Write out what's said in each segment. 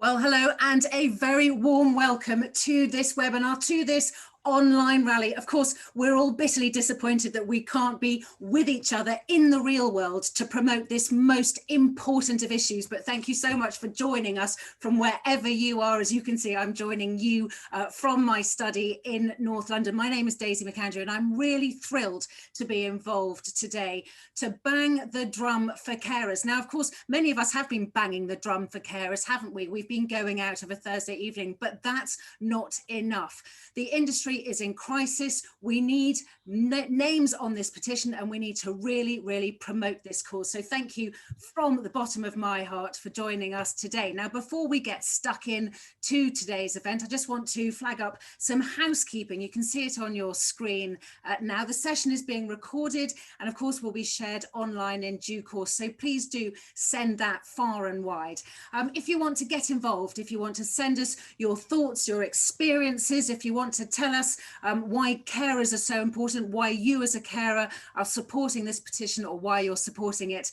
Well, hello and a very warm welcome to this webinar, to this online rally. Of course, we're all bitterly disappointed that we can't be with each other in the real world to promote this most important of issues. But thank you so much for joining us from wherever you are. As you can see, I'm joining you from my study in North London. My name is Daisy McAndrew, and I'm really thrilled to be involved today to bang the drum for carers. Now, of course, many of us have been banging the drum for carers, haven't we? We've been going out of a Thursday evening, but that's not enough. The industry is in crisis. We need names on this petition, and we need to really promote this cause. So thank you from the bottom of my heart for joining us today. Now, before we get stuck in to today's event, I just want to flag up some housekeeping. You can see it on your screen now. The session is being recorded and of course will be shared online in due course. So please do send that far and wide. If you want to get involved, if you want to send us your thoughts, your experiences, if you want to tell us why carers are so important, why you as a carer are supporting this petition, or why you're supporting it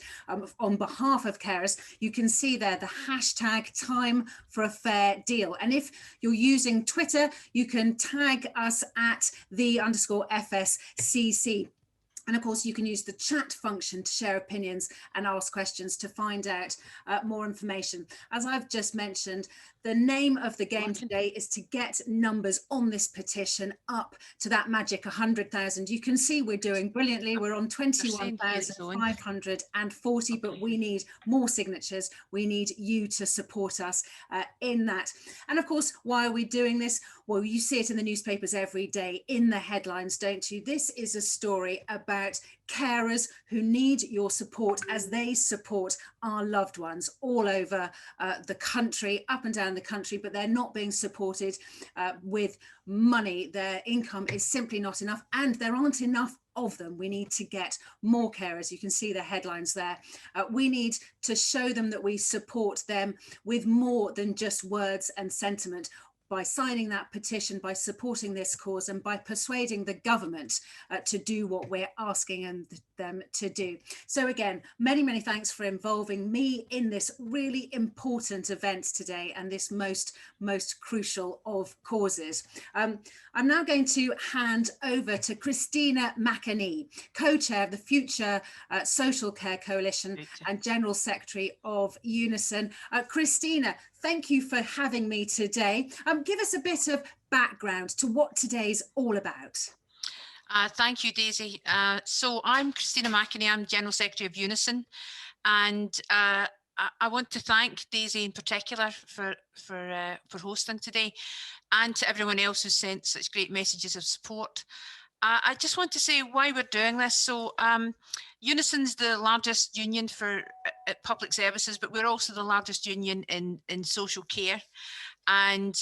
on behalf of carers, you can see there the hashtag Time for a Fair Deal. And if you're using Twitter, you can tag us at _FSCC. And of course, you can use the chat function to share opinions and ask questions to find out more information. As I've just mentioned, the name of the game today is to get numbers on this petition up to that magic 100,000. You can see we're doing brilliantly. We're on 21,540, but we need more signatures. We need you to support us in that. And of course, why are we doing this? Well, you see it in the newspapers every day, in the headlines, don't you? This is a story about carers who need your support as they support our loved ones all over the country, up and down the country, but they're not being supported with money. Their income is simply not enough, and there aren't enough of them. We need to get more carers. You can see the headlines there. We need to show them that we support them with more than just words and sentiment, by signing that petition, by supporting this cause, and by persuading the government to do what we're asking them to do. So again, many thanks for involving me in this really important event today, and this most crucial of causes. I'm now going to hand over to Christina McAnee, co-chair of the Future Social Care Coalition and General Secretary of Unison. Christina, thank you for having me today. Give us a bit of background to what today's all about. Thank you, Daisy. So I'm Christina McAnee, I'm General Secretary of Unison, and I want to thank Daisy in particular for hosting today, and to everyone else who sent such great messages of support. I just want to say why we're doing this. So Unison's the largest union for public services, but we're also the largest union in social care. And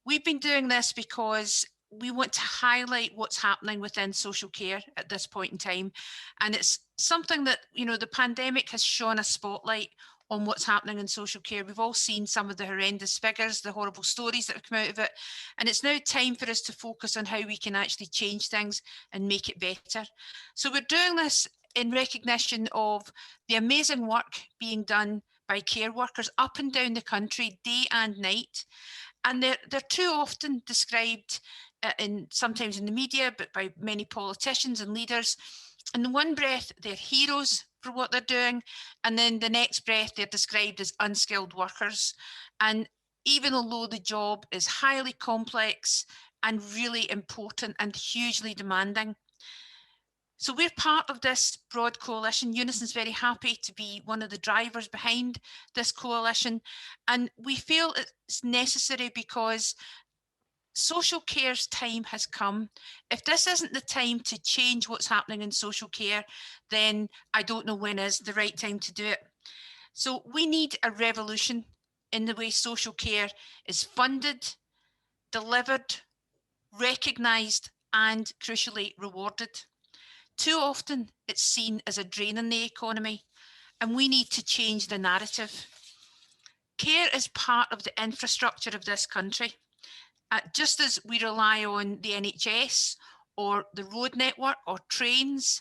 we've been doing this because we want to highlight what's happening within social care at this point in time. And it's something that, you know, the pandemic has shone a spotlight on what's happening in social care. We've all seen some of the horrendous figures, the horrible stories that have come out of it. And it's now time for us to focus on how we can actually change things and make it better. So we're doing this in recognition of the amazing work being done by care workers up and down the country, day and night. And they're too often described sometimes in the media, but by many politicians and leaders. In one breath, they're heroes for what they're doing, and then the next breath, they're described as unskilled workers. And even although the job is highly complex and really important and hugely demanding. So we're part of this broad coalition. Unison's very happy to be one of the drivers behind this coalition. And we feel it's necessary because social care's time has come. If this isn't the time to change what's happening in social care, then I don't know when is the right time to do it. So we need a revolution in the way social care is funded, delivered, recognised, and crucially rewarded. Too often it's seen as a drain on the economy, and we need to change the narrative. Care is part of the infrastructure of this country. Just as we rely on the NHS or the road network or trains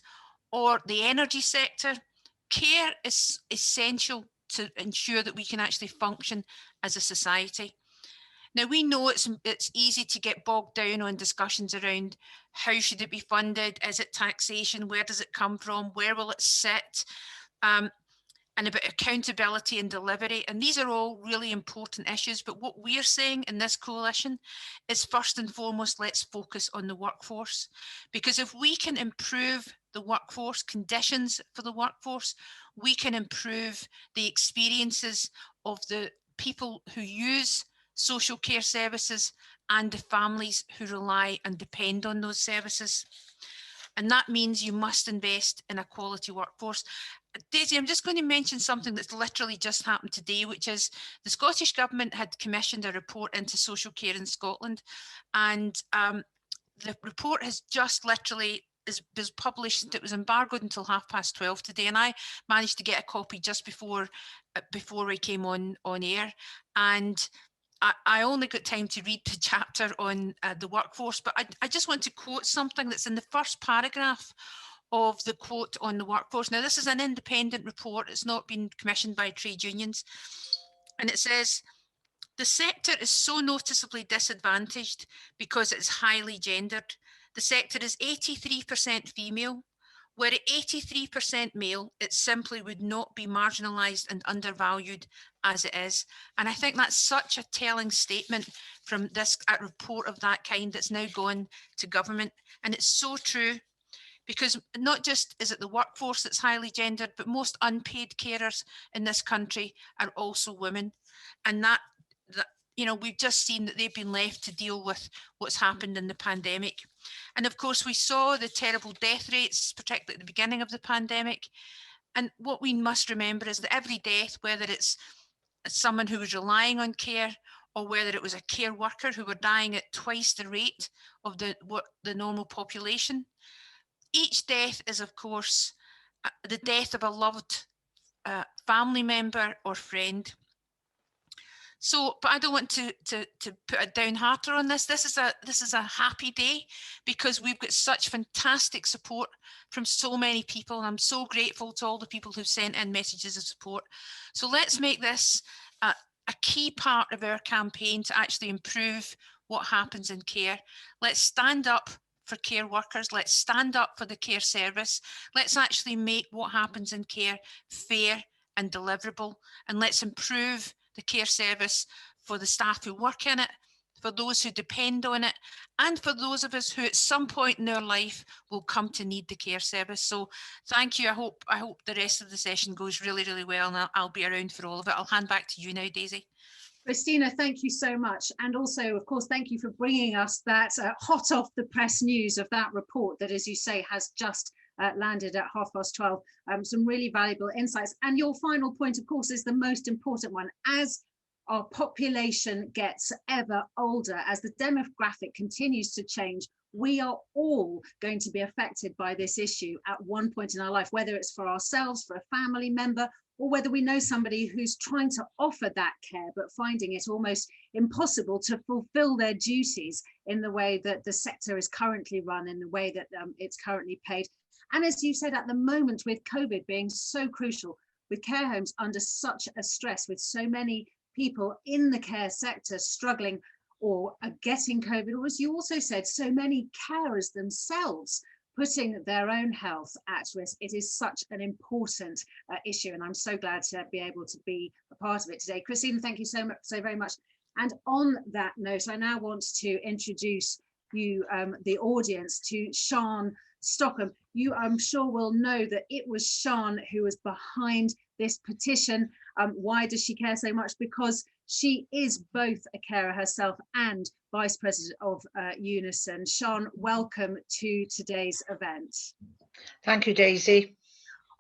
or the energy sector, care is essential to ensure that we can actually function as a society. Now, we know it's easy to get bogged down on discussions around how should it be funded, is it taxation, where does it come from, where will it sit, and about accountability and delivery. And these are all really important issues. But what we're saying in this coalition is, first and foremost, let's focus on the workforce. Because if we can improve the workforce, conditions for the workforce, we can improve the experiences of the people who use social care services and the families who rely and depend on those services. And that means you must invest in a quality workforce. Daisy, I'm just going to mention something that's literally just happened today, which is the Scottish Government had commissioned a report into social care in Scotland. And the report has just literally was published. It was embargoed until 12:30 today, and I managed to get a copy just before we came on air. And I only got time to read the chapter on the workforce, but I just want to quote something that's in the first paragraph of the quote on the workforce. Now, this is an independent report. It's not been commissioned by trade unions. And it says, the sector is so noticeably disadvantaged because it's highly gendered. The sector is 83% female. Were it 83% male, it simply would not be marginalised and undervalued as it is. And I think that's such a telling statement from this report of that kind that's now gone to government. And it's so true, because not just is it the workforce that's highly gendered, but most unpaid carers in this country are also women. And that you know, we've just seen that they've been left to deal with what's happened in the pandemic. And of course, we saw the terrible death rates, particularly at the beginning of the pandemic. And what we must remember is that every death, whether it's someone who was relying on care or whether it was a care worker who were dying at twice the rate of the normal population, each death is, of course, the death of a loved family member or friend. So, but I don't want to put a downhearter on this. This is a happy day because we've got such fantastic support from so many people, and I'm so grateful to all the people who've sent in messages of support. So let's make this a key part of our campaign to actually improve what happens in care. Let's stand up for care workers. Let's stand up for the care service. Let's actually make what happens in care fair and deliverable, and let's improve the care service for the staff who work in it, for those who depend on it, and for those of us who at some point in our life will come to need the care service. So thank you. I hope the rest of the session goes really, really well, and I'll be around for all of it. I'll hand back to you now, Daisy. Christina, thank you so much. And also, of course, thank you for bringing us that hot off the press news of that report that, as you say, has just landed at 12:30. Some really valuable insights. And your final point, of course, is the most important one. As our population gets ever older, as the demographic continues to change, we are all going to be affected by this issue at one point in our life, whether it's for ourselves, for a family member, or whether we know somebody who's trying to offer that care, but finding it almost impossible to fulfill their duties in the way that the sector is currently run, in the way that it's currently paid. And as you said, at the moment, with COVID being so crucial, with care homes under such a stress, with so many people in the care sector struggling or getting COVID, or as you also said, so many carers themselves putting their own health at risk, it is such an important issue. And I'm so glad to be able to be a part of it today. Christina, thank you so very much. And on that note, I now want to introduce you, the audience, to Sian Stockham. You, I'm sure, will know that it was Sian who was behind this petition. Why does she care so much? Because she is both a carer herself and Vice President of Unison. Sian, welcome to today's event. Thank you, Daisy.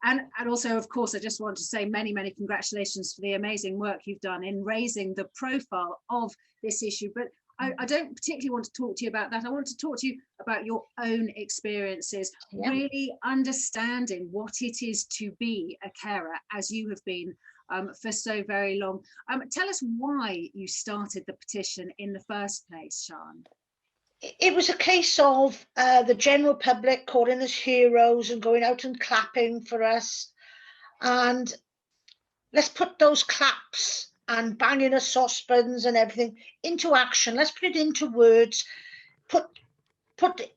And also, of course, I just want to say many, many congratulations for the amazing work you've done in raising the profile of this issue. But I don't particularly want to talk to you about that. I want to talk to you about your own experiences, really understanding what it is to be a carer, as you have been for so very long. Tell us why you started the petition in the first place, Sian. It was a case of the general public calling us heroes and going out and clapping for us. And let's put those claps and banging of saucepans and everything into action. Let's put it into words. Put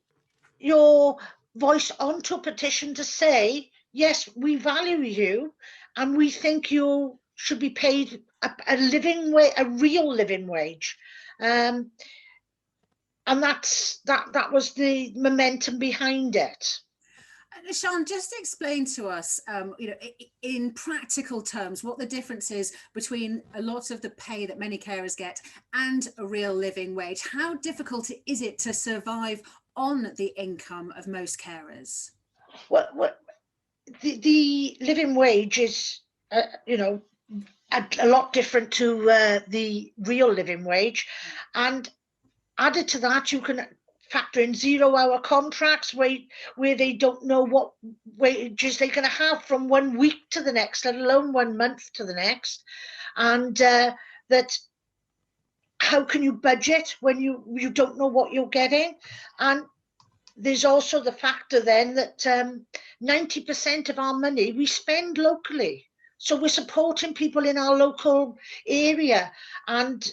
your voice onto a petition to say, yes, we value you and we think you should be paid a living wage, a real living wage. And that was the momentum behind it. Sian, just explain to us, in practical terms, what the difference is between a lot of the pay that many carers get and a real living wage. How difficult is it to survive on the income of most carers? Well, the living wage is, a lot different to the real living wage, and added to that, you can factor in 0-hour contracts where they don't know what wages they're going to have from 1 week to the next, let alone 1 month to the next, and that how can you budget when you don't know what you're getting? And there's also the factor then that 90% of our money we spend locally. So we're supporting people in our local area. And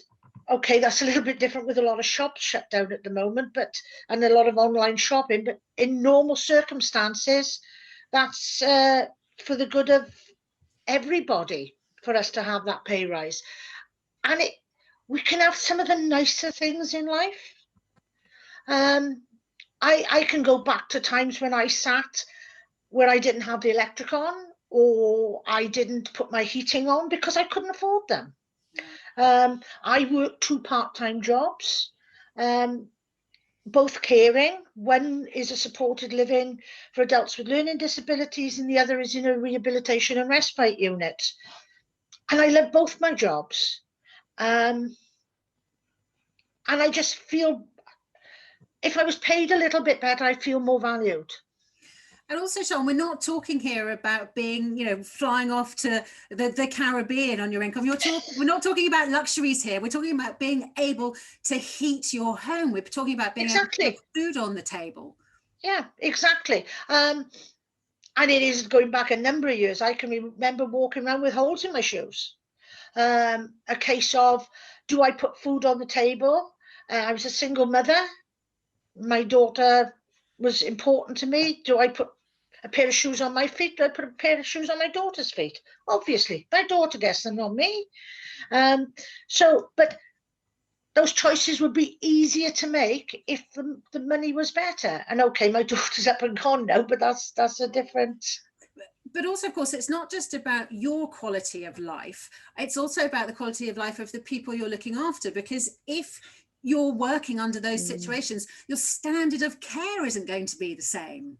okay, that's a little bit different with a lot of shops shut down at the moment, and a lot of online shopping, but in normal circumstances, that's for the good of everybody for us to have that pay rise. And we can have some of the nicer things in life. I can go back to times when I sat where I didn't have the electric on, or I didn't put my heating on because I couldn't afford them. I worked 2 part-time jobs, both caring. One is a supported living for adults with learning disabilities, and the other is in a rehabilitation and respite unit. And I love both my jobs. And I just feel, if I was paid a little bit better, I feel more valued. And also, Sian, we're not talking here about being, flying off to the Caribbean on your income. We're not talking about luxuries here. We're talking about being able to heat your home. We're talking about being able to put food on the table. Yeah, exactly. And it is going back a number of years. I can remember walking around with holes in my shoes. A case of, do I put food on the table? I was a single mother. My daughter was important to me. Do I put a pair of shoes on my feet? Do I put a pair of shoes on my daughter's feet? Obviously, my daughter gets them, not me. But those choices would be easier to make if the money was better. And okay, my daughter's up and gone now, but that's a different. But also, of course, it's not just about your quality of life. It's also about the quality of life of the people you're looking after, because if you're working under those situations, your standard of care isn't going to be the same.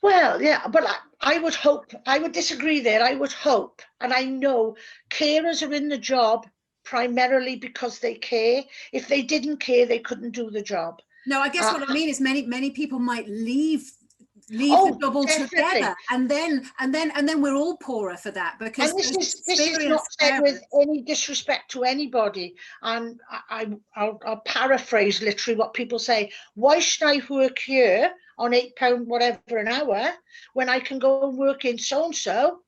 Well, yeah, but I would hope, I would disagree there. I would hope, and I know carers are in the job primarily because they care. If they didn't care, they couldn't do the job. No, I guess what I mean is many people might leave the job altogether, and then we're all poorer for that, because this is not said with any disrespect to anybody, and I'll paraphrase literally what people say. Why should I work here on £8 whatever an hour when I can go and work in so-and-so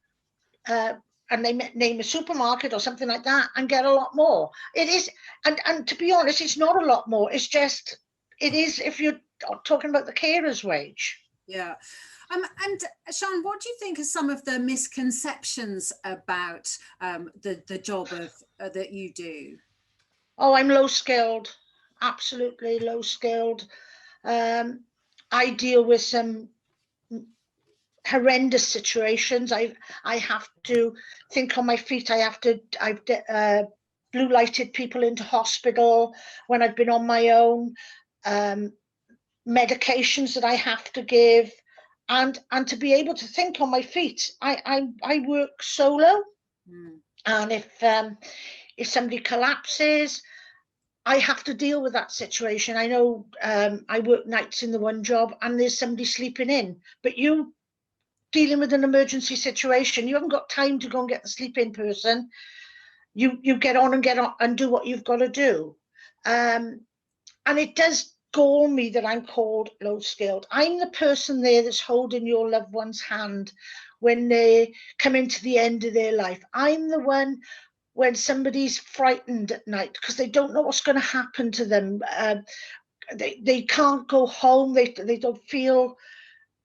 and they name a supermarket or something like that and get a lot more? It is, and to be honest, it's not a lot more. It's just, it is if you're talking about the carer's wage. Yeah. And Sian, what do you think are some of the misconceptions about the job that you do? Oh, I'm low skilled, absolutely low skilled. I deal with some horrendous situations. I have to think on my feet. I've blue lighted people into hospital when I've been on my own. Medications that I have to give, and to be able to think on my feet. I work solo, and if somebody collapses, I have to deal with that situation. I know I work nights in the one job and there's somebody sleeping in, but you dealing with an emergency situation, you haven't got time to go and get the sleep-in person. You get on and do what you've got to do. And it does gall me that I'm called low skilled. I'm the person there that's holding your loved one's hand when they come into the end of their life. I'm the one when somebody's frightened at night because they don't know what's going to happen to them. They can't go home. They don't feel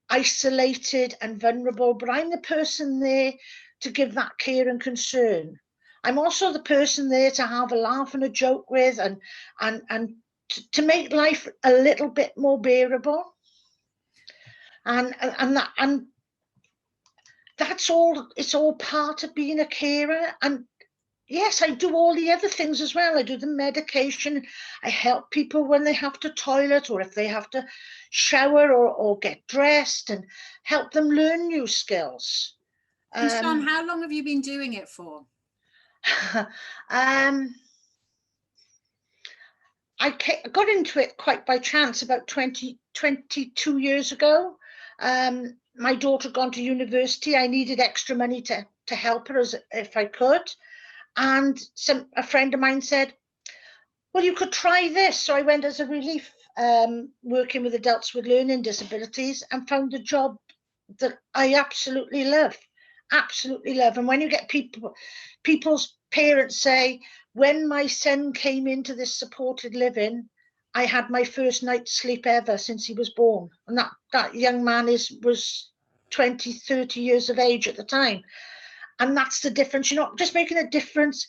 isolated and vulnerable, but I'm the person there to give that care and concern. I'm also the person there to have a laugh and a joke with, and to make life a little bit more bearable. And that's all. It's all part of being a carer. And yes, I do all the other things as well. I do the medication. I help people when they have to toilet or if they have to shower or get dressed, and help them learn new skills. And Sian, how long have you been doing it for? I got into it quite by chance about 22 years ago. My daughter had gone to university. I needed extra money to help her if I could. And a friend of mine said, well, you could try this. So I went as a relief, working with adults with learning disabilities, and found a job that I absolutely love. And when you get people's parents say, when my son came into this supported living, I had my first night's sleep ever since he was born. And that young man was 20, 30 years of age at the time. And that's the difference. You're not just making a difference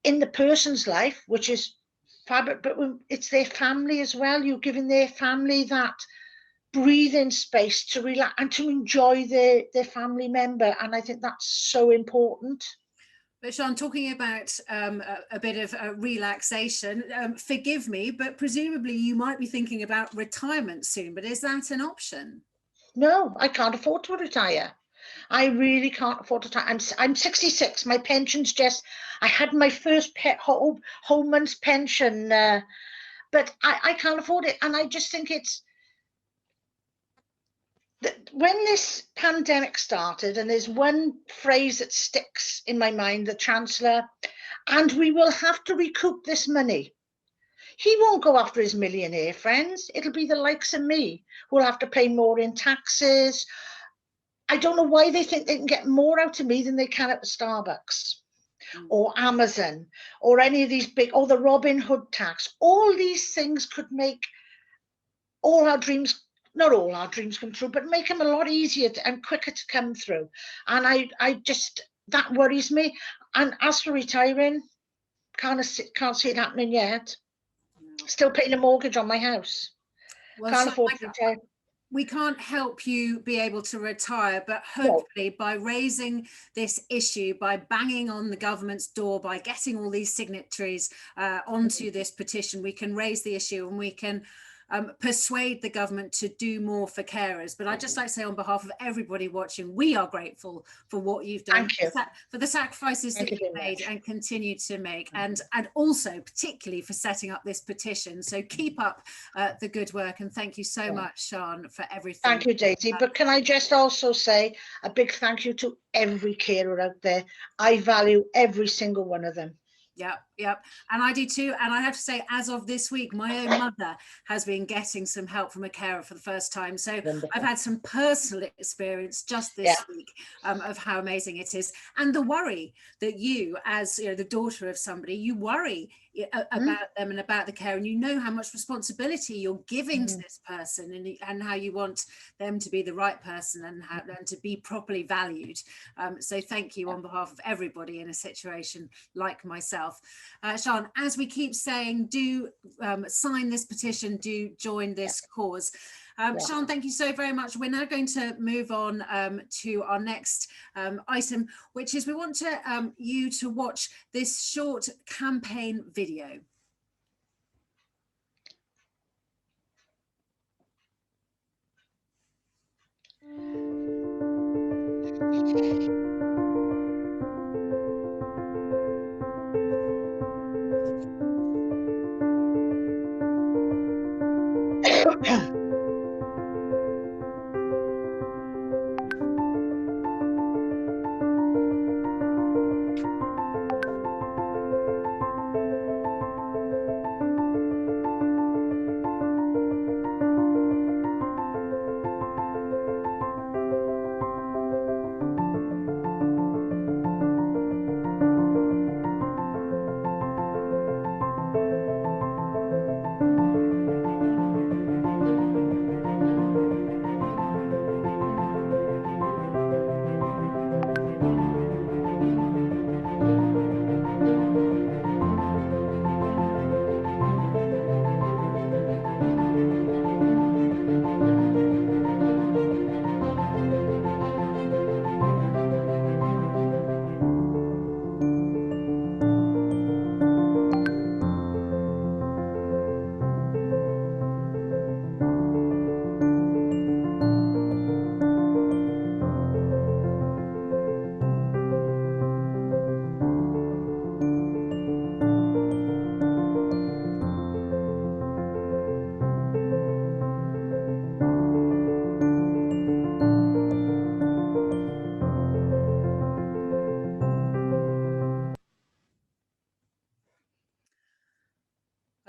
in the person's life, which is fabulous, but it's their family as well. You're giving their family that breathing space to relax and to enjoy their family member. And I think that's so important. But Sian, talking about a bit of relaxation, forgive me, but presumably you might be thinking about retirement soon, but is that an option? No, I can't afford to retire. I really can't afford to retire. I'm 66. My pension's I had my first whole month's pension, but I can't afford it. And I just think when this pandemic started, and there's one phrase that sticks in my mind, the Chancellor, and we will have to recoup this money. He won't go after his millionaire friends. It'll be the likes of me who will have to pay more in taxes. I don't know why they think they can get more out of me than they can at the Starbucks or Amazon or any of these big, or the Robin Hood tax. All these things could make all our dreams, not all our dreams come true, but make them a lot easier and quicker to come through. And I just, that worries me. And as for retiring, can't see it happening yet. Still paying a mortgage on my house. Well, Can't afford to retire. We can't help you be able to retire, but hopefully by raising this issue, by banging on the government's door, by getting all these signatories onto this petition, we can raise the issue and we can persuade the government to do more for carers. But I'd just like to say on behalf of everybody watching, we are grateful for what you've done, for the sacrifices that you've made and continue to make, and also particularly for setting up this petition. So keep up the good work, and thank you so much, Sian, for everything. Thank you, Daisy. But can I just also say a big thank you to every carer out there. I value every single one of them. Yep. And I do too. And I have to say, as of this week, my own mother has been getting some help from a carer for the first time. So wonderful. I've had some personal experience just this week of how amazing it is. And the worry that you, as the daughter of somebody, you worry about them and about the care, and you know how much responsibility you're giving to this person, and how you want them to be the right person and to be properly valued. So thank you on behalf of everybody in a situation like myself. Sian, as we keep saying, do sign this petition, do join this cause. Sian, thank you so very much. We're now going to move on to our next item, which is we want you to watch this short campaign video.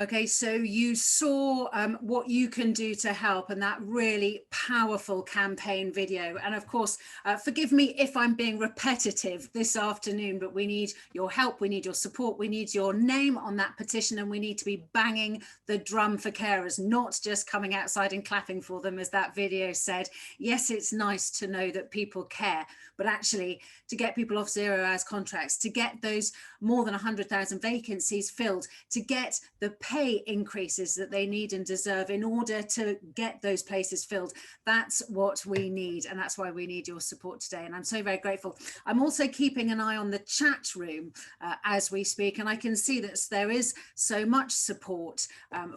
Okay, so you saw what you can do to help, and that really powerful campaign video. And of course, forgive me if I'm being repetitive this afternoon, but we need your help, we need your support, we need your name on that petition, and we need to be banging the drum for carers, not just coming outside and clapping for them, as that video said. Yes, it's nice to know that people care, but actually to get people off 0 hours contracts, to get those more than 100,000 vacancies filled, to get the pay increases that they need and deserve in order to get those places filled. That's what we need, and that's why we need your support today. And I'm so very grateful. I'm also keeping an eye on the chat room as we speak, and I can see that there is so much support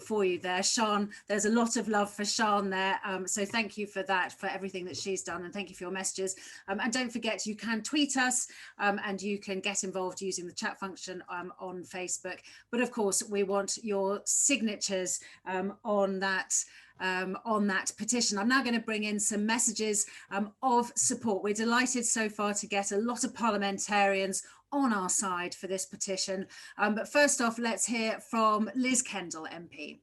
for you there. Sian, there's a lot of love for Sian there, so thank you for that, for everything that she's done, and thank you for your messages. And don't forget, you can tweet us and you can get involved using the chat function on Facebook. But of course, we want your signatures on that petition. I'm now going to bring in some messages of support. We're delighted so far to get a lot of parliamentarians on our side for this petition. But first off, let's hear from Liz Kendall MP.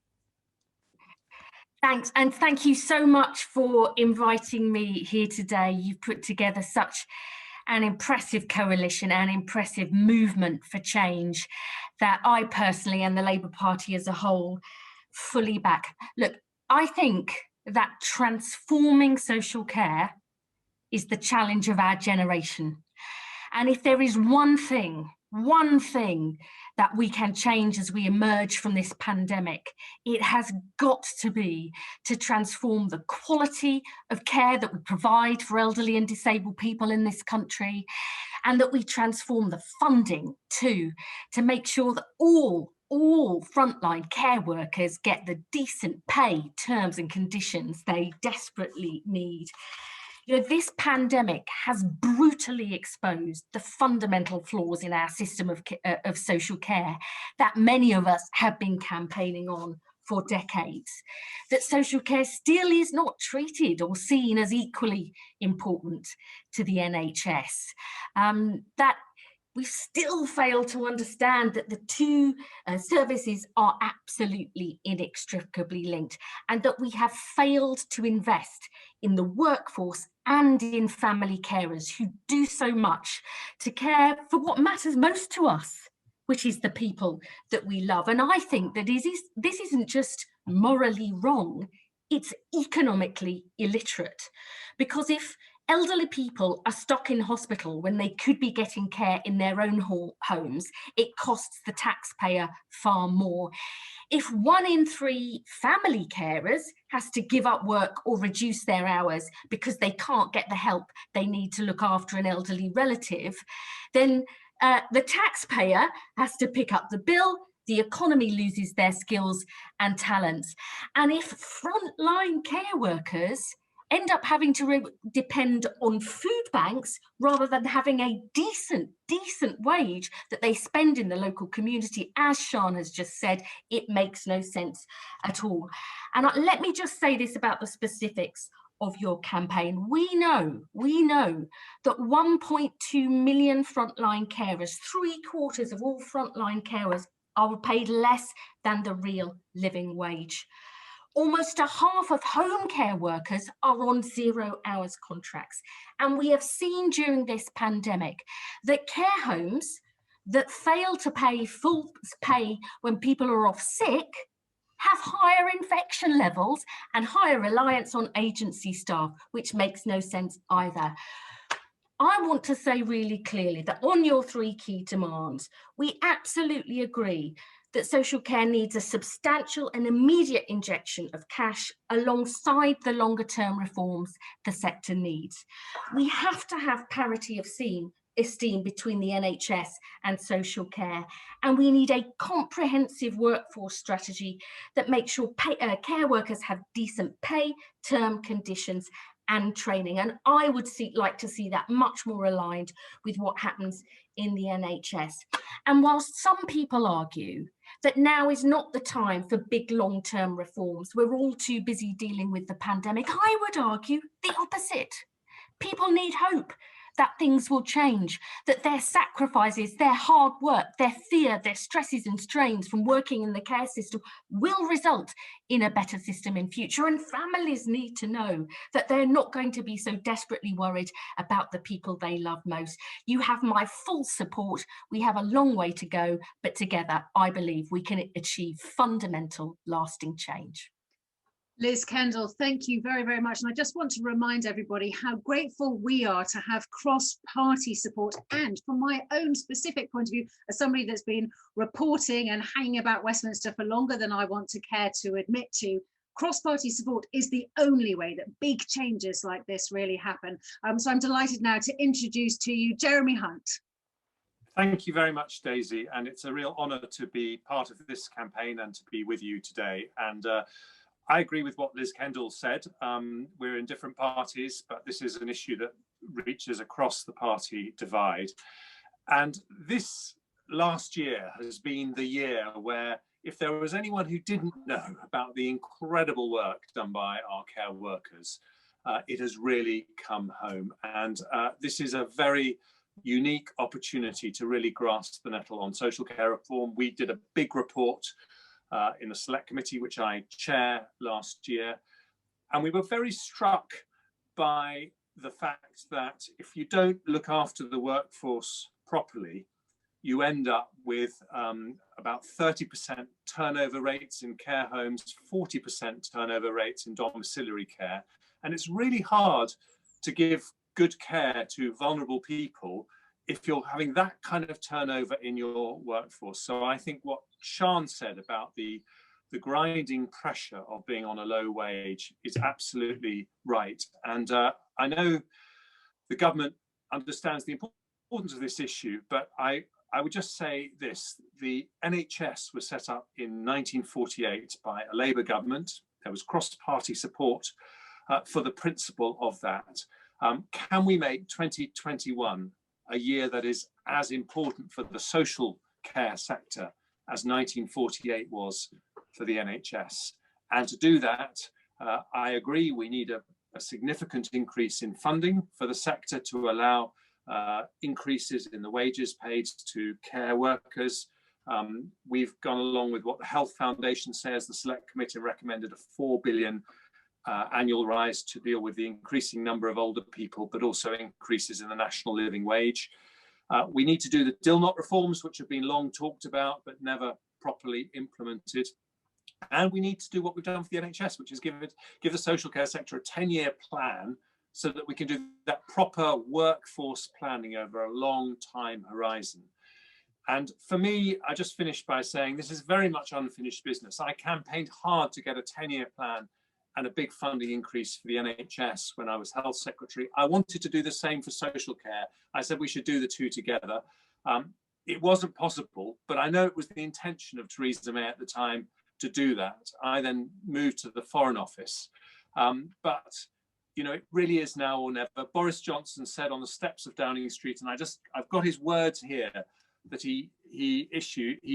Thanks, and thank you so much for inviting me here today. You've put together such an impressive coalition, an impressive movement for change that I personally and the Labour Party as a whole fully back. Look, I think that transforming social care is the challenge of our generation. And if there is one thing that we can change as we emerge from this pandemic, it has got to be to transform the quality of care that we provide for elderly and disabled people in this country, and that we transform the funding too, to make sure that all frontline care workers get the decent pay, terms and conditions they desperately need. You know, this pandemic has brutally exposed the fundamental flaws in our system of social care that many of us have been campaigning on for decades. That social care still is not treated or seen as equally important to the NHS. That we still fail to understand that the two services are absolutely inextricably linked, and that we have failed to invest in the workforce and in family carers who do so much to care for what matters most to us, which is the people that we love. And I think that this isn't just morally wrong, it's economically illiterate. Because if elderly people are stuck in hospital when they could be getting care in their own homes, it costs the taxpayer far more. If 1 in 3 family carers has to give up work or reduce their hours because they can't get the help they need to look after an elderly relative, then the taxpayer has to pick up the bill, the economy loses their skills and talents. And if frontline care workers end up having to depend on food banks rather than having a decent wage that they spend in the local community, as Sian has just said, it makes no sense at all. And let me just say this about the specifics of your campaign. We know that 1.2 million frontline carers, 3/4 of all frontline carers, are paid less than the real living wage. Almost a half of home care workers are on 0 hours contracts. And we have seen during this pandemic that care homes that fail to pay full pay when people are off sick have higher infection levels and higher reliance on agency staff, which makes no sense either. I want to say really clearly that on your 3 key demands, we absolutely agree that social care needs a substantial and immediate injection of cash alongside the longer term reforms the sector needs. We have to have parity of esteem between the NHS and social care, and we need a comprehensive workforce strategy that makes sure care workers have decent pay, term conditions and training. And I would like to see that much more aligned with what happens in the NHS. And whilst some people argue that now is not the time for big long-term reforms, we're all too busy dealing with the pandemic, I would argue the opposite. People need hope. that things will change, that their sacrifices, their hard work, their fear, their stresses and strains from working in the care system will result in a better system in future. And families need to know that they're not going to be so desperately worried about the people they love most. You have my full support. We have a long way to go, but together, I believe we can achieve fundamental, lasting change. Liz Kendall, thank you very, very much. And I just want to remind everybody how grateful we are to have cross-party support. And from my own specific point of view, as somebody that's been reporting and hanging about Westminster for longer than I want to care to admit to, cross-party support is the only way that big changes like this really happen. So I'm delighted now to introduce to you Jeremy Hunt. Thank you very much, Daisy. And it's a real honour to be part of this campaign and to be with you today. And I agree with what Liz Kendall said. We're in different parties, but this is an issue that reaches across the party divide. And this last year has been the year where, if there was anyone who didn't know about the incredible work done by our care workers, it has really come home. And this is a very unique opportunity to really grasp the nettle on social care reform. We did a big report in the select committee, which I chair, last year. And we were very struck by the fact that if you don't look after the workforce properly, you end up with about 30% turnover rates in care homes, 40% turnover rates in domiciliary care. And it's really hard to give good care to vulnerable people if you're having that kind of turnover in your workforce. So I think what Sian said about the grinding pressure of being on a low wage is absolutely right. And I know the government understands the importance of this issue, but I would just say this: the NHS was set up in 1948 by a Labour government. There was cross-party support for the principle of that. Can we make 2021 a year that is as important for the social care sector as 1948 was for the NHS? And to do that, I agree we need a significant increase in funding for the sector to allow increases in the wages paid to care workers. We've gone along with what the Health Foundation says. The Select Committee recommended a 4 billion annual rise to deal with the increasing number of older people, but also increases in the national living wage. We need to do the DILNOT reforms, which have been long talked about, but never properly implemented. And we need to do what we've done for the NHS, which is give the social care sector a 10-year plan so that we can do that proper workforce planning over a long time horizon. And for me, I just finished by saying this is very much unfinished business. I campaigned hard to get a 10-year plan and a big funding increase for the NHS when I was Health Secretary. I wanted to do the same for social care. I said we should do the two together. It wasn't possible, but I know it was the intention of Theresa May at the time to do that. I then moved to the Foreign Office. But you know, it really is now or never. Boris Johnson said on the steps of Downing Street, and I've got his words here, that he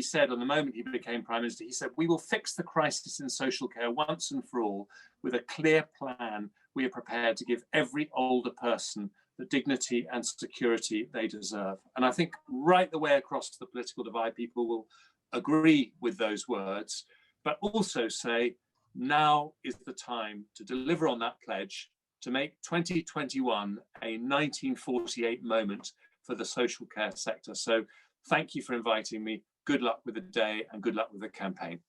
said on the moment he became Prime Minister, he said, "We will fix the crisis in social care once and for all with a clear plan. We are prepared to give every older person the dignity and security they deserve." And I think right the way across the political divide, people will agree with those words, but also say, now is the time to deliver on that pledge, to make 2021 a 1948 moment for the social care sector. So thank you for inviting me. Good luck with the day and good luck with the campaign.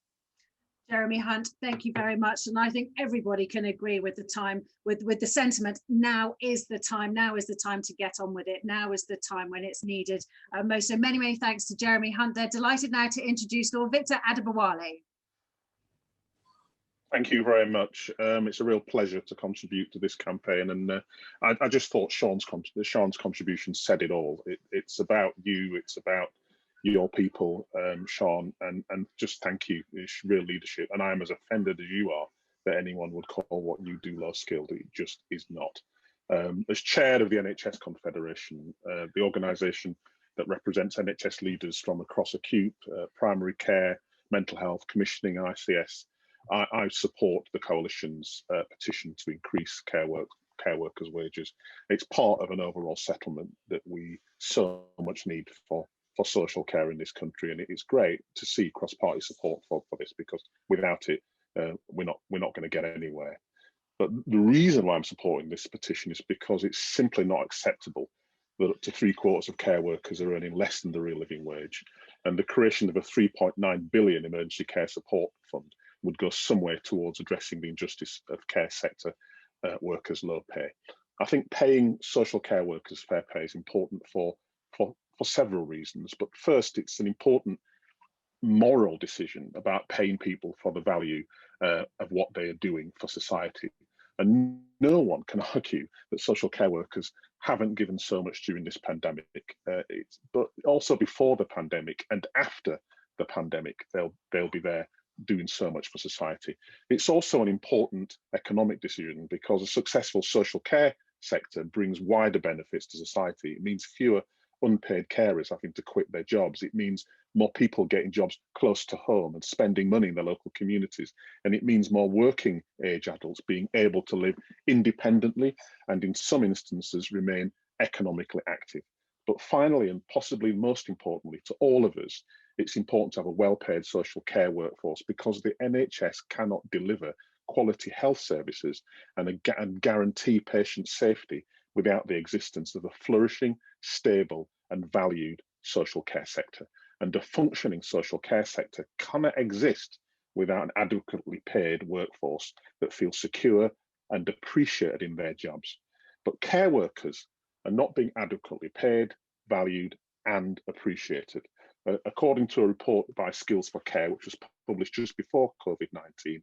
Jeremy Hunt, thank you very much. And I think everybody can agree with the time, with the sentiment. Now is the time. Now is the time to get on with it. Now is the time when it's needed most. So many, many thanks to Jeremy Hunt. They're delighted now to introduce Lord Victor Adebowale. Thank you very much. It's a real pleasure to contribute to this campaign, and I just thought Sian's contribution said it all. It's about you, it's about your people, Sian, and just thank you. It's real leadership, and I am as offended as you are that anyone would call what you do low skilled. It just is not. As chair of the NHS Confederation, the organisation that represents NHS leaders from across acute, primary care, mental health, commissioning, ICS, I support the coalition's petition to increase care work care workers' wages. It's part of an overall settlement that we so much need for social care in this country, and it's great to see cross-party support for this, because without it, we're not going to get anywhere. But the reason why I'm supporting this petition is because it's simply not acceptable that up to 3/4 of care workers are earning less than the real living wage, and the creation of a 3.9 billion emergency care support fund would go somewhere towards addressing the injustice of care sector workers' low pay. I think paying social care workers fair pay is important for several reasons, but first, it's an important moral decision about paying people for the value of what they are doing for society. And no one can argue that social care workers haven't given so much during this pandemic, but also before the pandemic and after the pandemic, they'll be there doing so much for society. It's also an important economic decision, because a successful social care sector brings wider benefits to society. It means fewer unpaid carers having to quit their jobs. It means more people getting jobs close to home and spending money in their local communities. And it means more working age adults being able to live independently and in some instances remain economically active. But finally, and possibly most importantly to all of us, it's important to have a well-paid social care workforce, because the NHS cannot deliver quality health services and guarantee patient safety without the existence of a flourishing, stable and valued social care sector. And a functioning social care sector cannot exist without an adequately paid workforce that feels secure and appreciated in their jobs. But care workers are not being adequately paid, valued and appreciated. According to a report by Skills for Care, which was published just before COVID-19,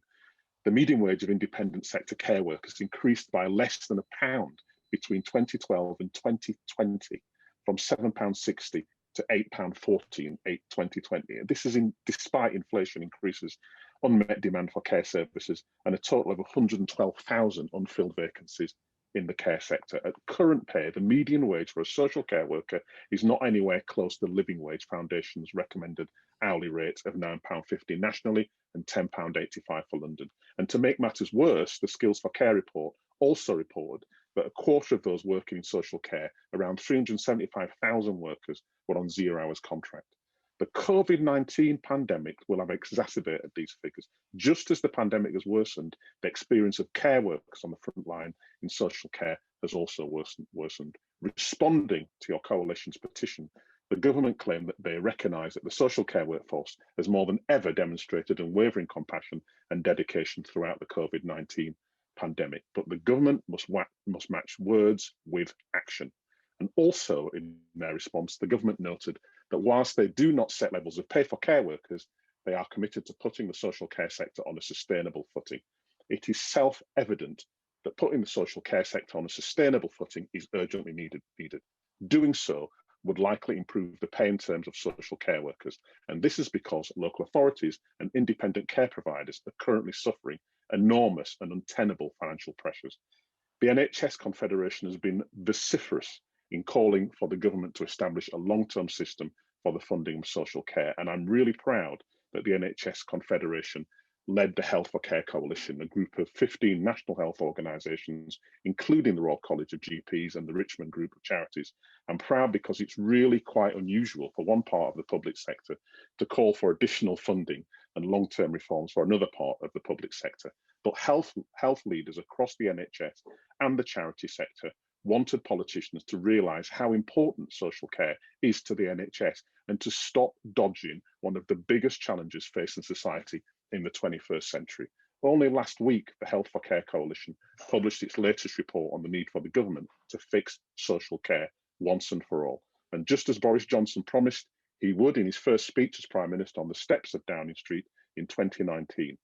the median wage of independent sector care workers increased by less than £1 between 2012 and 2020, from £7.60 to £8.40 in 2020. This is despite inflation increases, unmet demand for care services, and a total of 112,000 unfilled vacancies in the care sector. At current pay, the median wage for a social care worker is not anywhere close to the Living Wage Foundation's recommended hourly rate of £9.50 nationally and £10.85 for London. And to make matters worse, the Skills for Care report also reported that a quarter of those working in social care, around 375,000 workers, were on 0 hours contract. The COVID-19 pandemic will have exacerbated these figures. Just as the pandemic has worsened, the experience of care workers on the front line in social care has also worsened. Responding to your coalition's petition, the government claimed that they recognise that the social care workforce has more than ever demonstrated unwavering compassion and dedication throughout the COVID-19 pandemic, but the government must match words with action. And also in their response, the government noted that whilst they do not set levels of pay for care workers, they are committed to putting the social care sector on a sustainable footing. It is self-evident that putting the social care sector on a sustainable footing is urgently needed. Doing so would likely improve the pay in terms of social care workers. And this is because local authorities and independent care providers are currently suffering enormous and untenable financial pressures. The NHS Confederation has been vociferous in calling for the government to establish a long-term system for the funding of social care. And I'm really proud that the NHS Confederation led the Health for Care Coalition, a group of 15 national health organisations, including the Royal College of GPs and the Richmond Group of Charities. I'm proud because it's really quite unusual for one part of the public sector to call for additional funding and long-term reforms for another part of the public sector. But health leaders across the NHS and the charity sector wanted politicians to realise how important social care is to the NHS and to stop dodging one of the biggest challenges facing society in the 21st century. Only last week, the Health for Care Coalition published its latest report on the need for the government to fix social care once and for all. And just as Boris Johnson promised he would in his first speech as Prime Minister on the steps of Downing Street in 2019.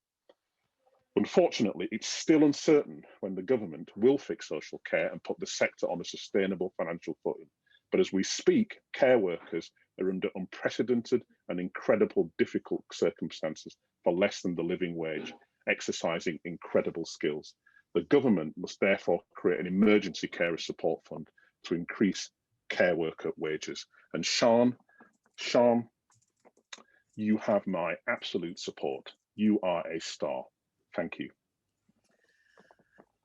Unfortunately, it's still uncertain when the government will fix social care and put the sector on a sustainable financial footing. But as we speak, care workers are under unprecedented and incredible difficult circumstances for less than the living wage, exercising incredible skills. The government must therefore create an emergency carer support fund to increase care worker wages. And Sian, you have my absolute support. You are a star. Thank you.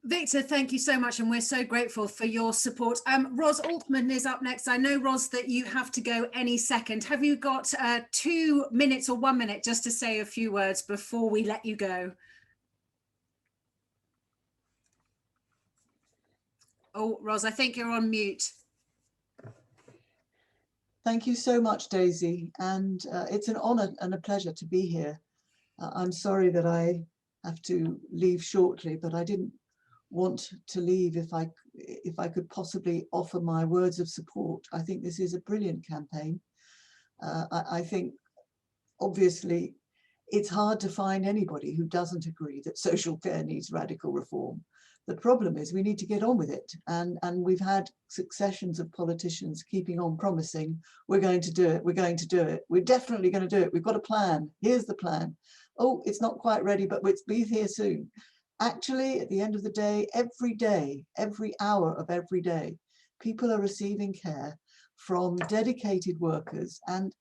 Victor, thank you so much, and we're so grateful for your support. Ros Altman is up next. I know, Ros, that you have to go any second. Have you got 2 minutes or 1 minute just to say a few words before we let you go? Oh, Ros, I think you're on mute. Thank you so much, Daisy, and it's an honour and a pleasure to be here. I'm sorry that I have to leave shortly, but I didn't want to leave if I could possibly offer my words of support. I think this is a brilliant campaign. I think obviously it's hard to find anybody who doesn't agree that social care needs radical reform. The problem is we need to get on with it, and we've had successions of politicians keeping on promising we're going to do it, we're going to do it, we're definitely going to do it, we've got a plan, here's the plan. Oh, it's not quite ready, but we'll be here soon. Actually, at the end of the day, every hour of every day, people are receiving care from dedicated workers. And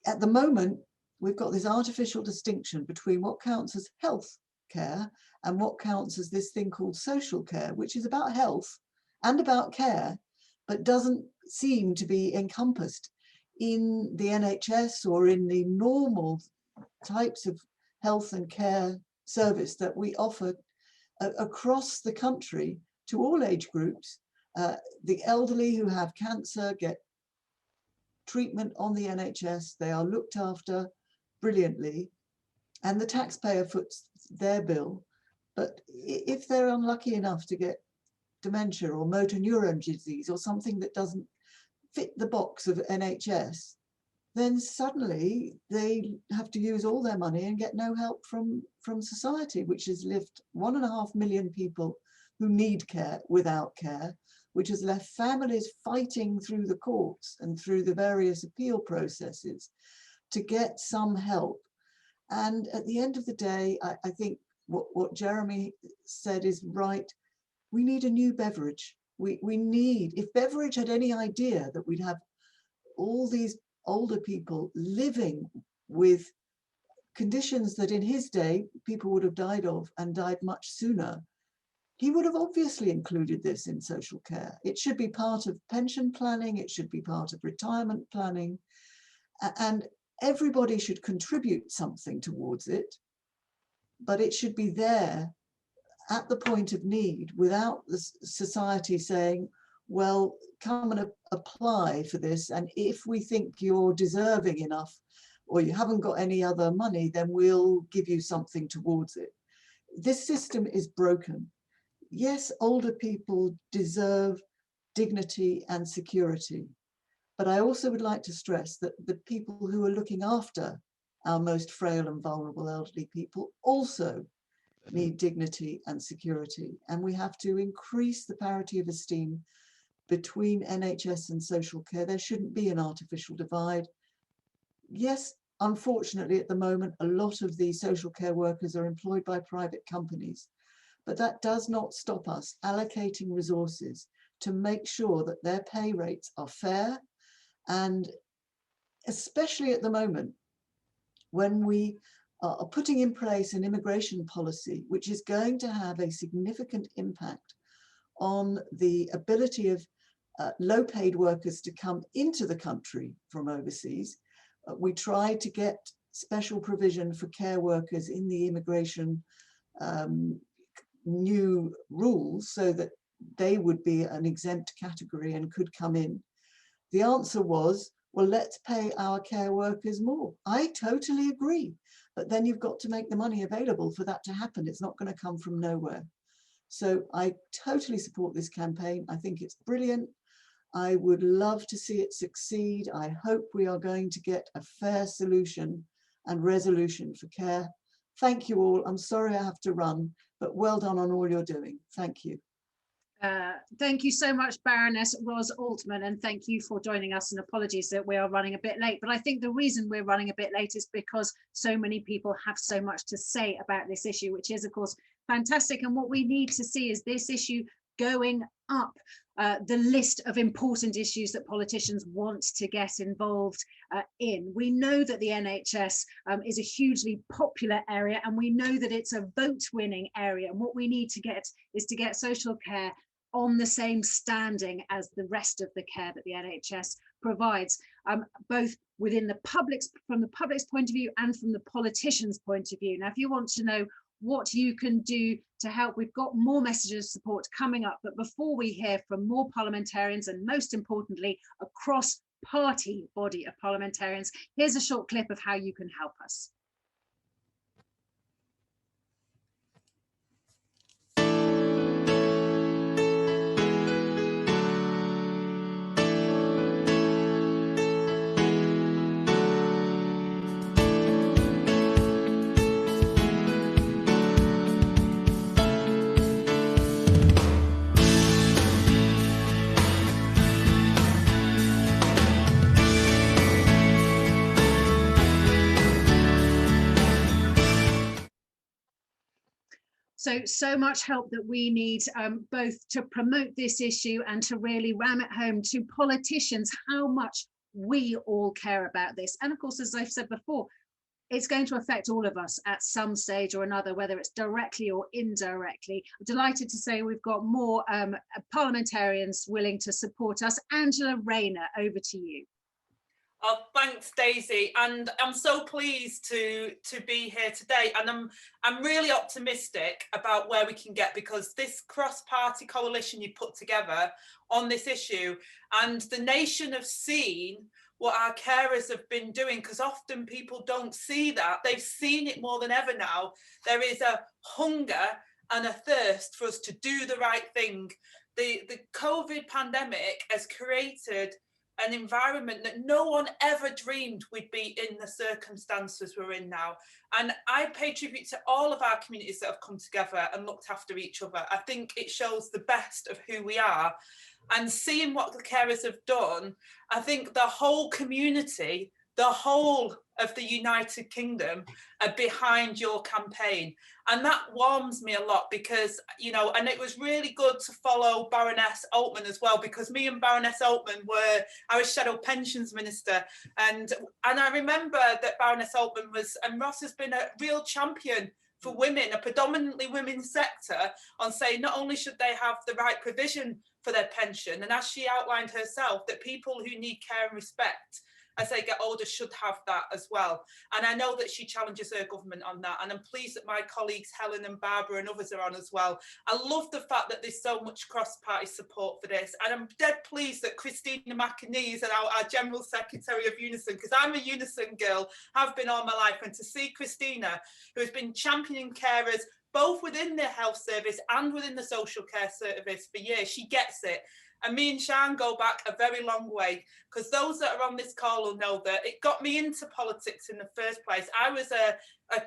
at the moment, we've got this artificial distinction between what counts as health care and what counts as this thing called social care, which is about health and about care, but doesn't seem to be encompassed in the NHS or in the normal types of health and care service that we offer across the country to all age groups. The elderly who have cancer get treatment on the NHS. They are looked after brilliantly, and the taxpayer foots their bill. But if they're unlucky enough to get dementia or motor neuron disease or something that doesn't fit the box of NHS, then suddenly they have to use all their money and get no help from society, which has left 1.5 million people who need care without care, which has left families fighting through the courts and through the various appeal processes to get some help. And at the end of the day, I think what Jeremy said is right. We need a new Beveridge. We need, if Beveridge had any idea that we'd have all these older people living with conditions that in his day people would have died of and died much sooner, he would have obviously included this in social care. It should be part of pension planning, it should be part of retirement planning, and everybody should contribute something towards it, but it should be there at the point of need without the society saying, well, come and apply for this, and if we think you're deserving enough or you haven't got any other money, then we'll give you something towards it. This system is broken. Yes, older people deserve dignity and security, but I also would like to stress that the people who are looking after our most frail and vulnerable elderly people also need dignity and security, and we have to increase the parity of esteem between NHS and social care. There shouldn't be an artificial divide. Yes, unfortunately at the moment a lot of the social care workers are employed by private companies, but that does not stop us allocating resources to make sure that their pay rates are fair, and especially at the moment when we are putting in place an immigration policy which is going to have a significant impact on the ability of low-paid workers to come into the country from overseas. We tried to get special provision for care workers in the immigration new rules so that they would be an exempt category and could come in. The answer was, well, let's pay our care workers more. I totally agree, but then you've got to make the money available for that to happen. It's not going to come from nowhere. So I totally support this campaign. I think it's brilliant. I would love to see it succeed. I hope we are going to get a fair solution and resolution for care. Thank you all. I'm sorry I have to run, but well done on all you're doing. Thank you. Thank you so much, Baroness Ros Altman, and thank you for joining us, and apologies that we are running a bit late. But I think the reason we're running a bit late is because so many people have so much to say about this issue, which is of course fantastic. And what we need to see is this issue going up. the list of important issues that politicians want to get involved in. We know that the NHS is a hugely popular area, and we know that it's a vote-winning area. And what we need to get is to get social care on the same standing as the rest of the care that the NHS provides, both within the public's, from the public's point of view and from the politicians' point of view. Now, if you want to know what you can do to help, we've got more messages of support coming up. But before we hear from more parliamentarians, and most importantly, a cross-party body of parliamentarians, here's a short clip of how you can help us. So much help that we need, both to promote this issue and to really ram it home to politicians how much we all care about this. And of course, as I've said before, it's going to affect all of us at some stage or another, whether it's directly or indirectly. I'm delighted to say we've got more parliamentarians willing to support us. Angela Rayner, over to you. Oh, thanks, Daisy, and I'm so pleased to be here today, and I'm really optimistic about where we can get, because this cross-party coalition you put together on this issue, and the nation have seen what our carers have been doing, because often people don't see that. They've seen it more than ever now. There is a hunger and a thirst for us to do the right thing. The COVID pandemic has created an environment that no one ever dreamed we'd be in the circumstances we're in now. And I pay tribute to all of our communities that have come together and looked after each other. I think it shows the best of who we are. And seeing what the carers have done, I think the whole community, the whole of the United Kingdom are behind your campaign. And that warms me a lot, because, you know, and it was really good to follow Baroness Altman as well, because me and Baroness Altman I was Shadow Pensions Minister. And I remember that Baroness Altman and Ross has been a real champion for women, a predominantly women's sector, on saying not only should they have the right provision for their pension, and as she outlined herself, that people who need care and respect as they get older should have that as well. And I know that she challenges her government on that. And I'm pleased that my colleagues Helen and Barbara and others are on as well. I love the fact that there's so much cross-party support for this. And I'm dead pleased that Christina McAnee is our General Secretary of Unison, because I'm a Unison girl, have been all my life. And to see Christina, who has been championing carers both within the health service and within the social care service for years, she gets it. And me and Sian go back a very long way, because those that are on this call will know that it got me into politics in the first place. I was a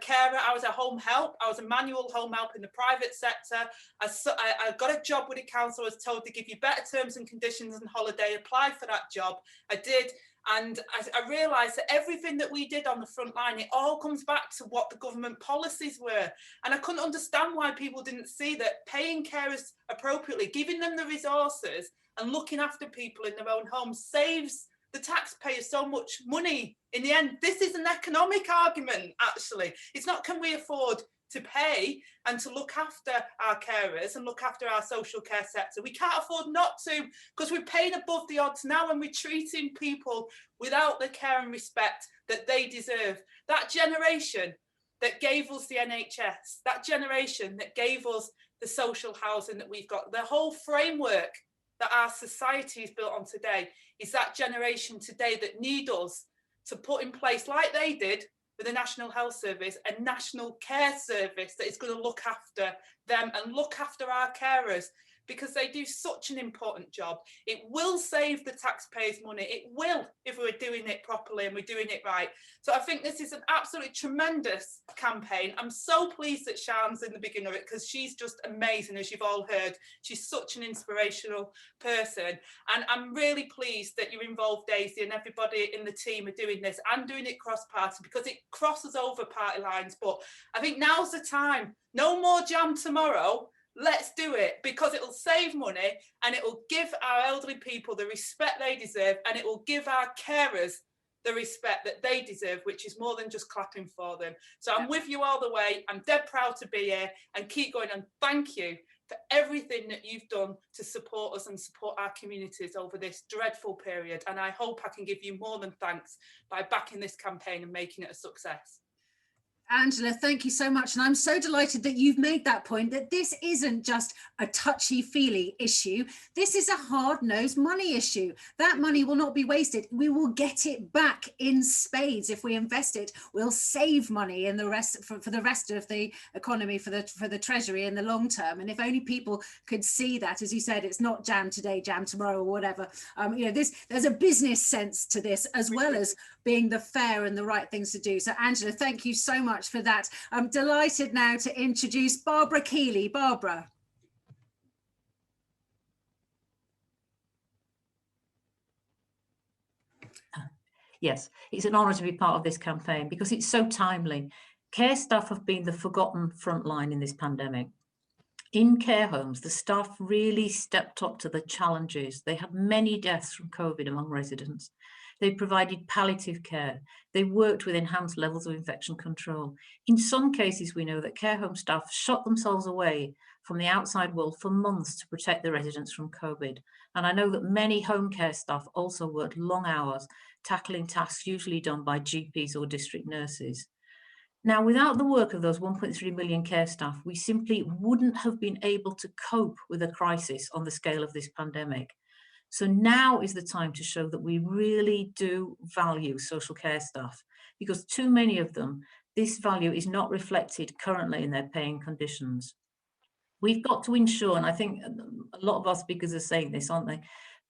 carer, I was a home help, I was a manual home help in the private sector. I got a job with the council. I was told to give you better terms and conditions and holiday, apply for that job. I did. And I realised that everything that we did on the front line, it all comes back to what the government policies were. And I couldn't understand why people didn't see that paying carers appropriately, giving them the resources and looking after people in their own homes saves the taxpayers so much money. In the end, this is an economic argument, actually. It's not, can we afford to pay and to look after our carers and look after our social care sector? We can't afford not to, because we're paying above the odds now, and we're treating people without the care and respect that they deserve. That generation that gave us the NHS, that generation that gave us the social housing that we've got, the whole framework that our society is built on today, is that generation today that need us to put in place, like they did with the National Health Service, a national care service that is going to look after them and look after our carers, because they do such an important job. It will save the taxpayers money. It will, if we're doing it properly and we're doing it right. So I think this is an absolutely tremendous campaign. I'm so pleased that Sian's in the beginning of it, because she's just amazing, as you've all heard. She's such an inspirational person. And I'm really pleased that you're involved, Daisy, and everybody in the team are doing this and doing it cross-party, because it crosses over party lines. But I think now's the time. No more jam tomorrow. let's do it, because it will save money and it will give our elderly people the respect they deserve, and it will give our carers the respect that they deserve, which is more than just clapping for them. So I'm with you all the way. I'm dead proud to be here, and keep going. And thank you for everything that you've done to support us and support our communities over this dreadful period. And I hope I can give you more than thanks by backing this campaign and making it a success. Angela, thank you so much. And I'm so delighted that you've made that point, that this isn't just a touchy-feely issue. This is a hard-nosed money issue. That money will not be wasted. We will get it back in spades if we invest it. We'll save money in the rest for the rest of the economy, for the Treasury in the long term. And if only people could see that, as you said, it's not jam today, jam tomorrow, or whatever. You know, there's a business sense to this, as well as being the fair and the right things to do. So Angela, thank you so much for that. I'm delighted now to introduce Barbara Keeley. Barbara. Yes, it's an honour to be part of this campaign because it's so timely. Care staff have been the forgotten front line in this pandemic. In care homes, the staff really stepped up to the challenges. They had many deaths from COVID among residents. They provided palliative care. They worked with enhanced levels of infection control. In some cases, we know that care home staff shut themselves away from the outside world for months to protect the residents from COVID. And I know that many home care staff also worked long hours, tackling tasks usually done by GPs or district nurses. Now, without the work of those 1.3 million care staff, we simply wouldn't have been able to cope with a crisis on the scale of this pandemic. So now is the time to show that we really do value social care staff, because too many of them, this value is not reflected currently in their pay and conditions. We've got to ensure, and I think a lot of our speakers are saying this, aren't they?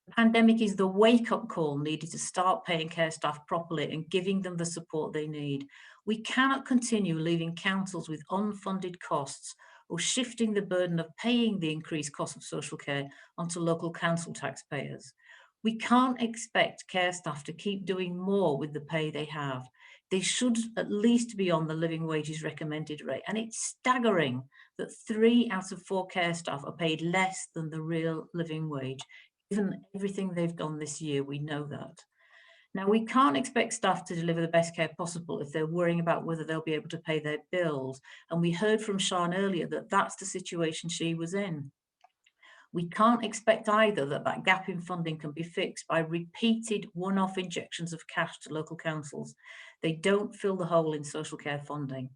The pandemic is the wake-up call needed to start paying care staff properly and giving them the support they need. We cannot continue leaving councils with unfunded costs or shifting the burden of paying the increased cost of social care onto local council taxpayers. We can't expect care staff to keep doing more with the pay they have. They should at least be on the living wages recommended rate. And it's staggering that 3 out of 4 care staff are paid less than the real living wage. Given everything they've done this year, we know that. Now, we can't expect staff to deliver the best care possible if they're worrying about whether they'll be able to pay their bills. And we heard from Sian earlier that that's the situation she was in. We can't expect either that that gap in funding can be fixed by repeated one-off injections of cash to local councils. They don't fill the hole in social care funding.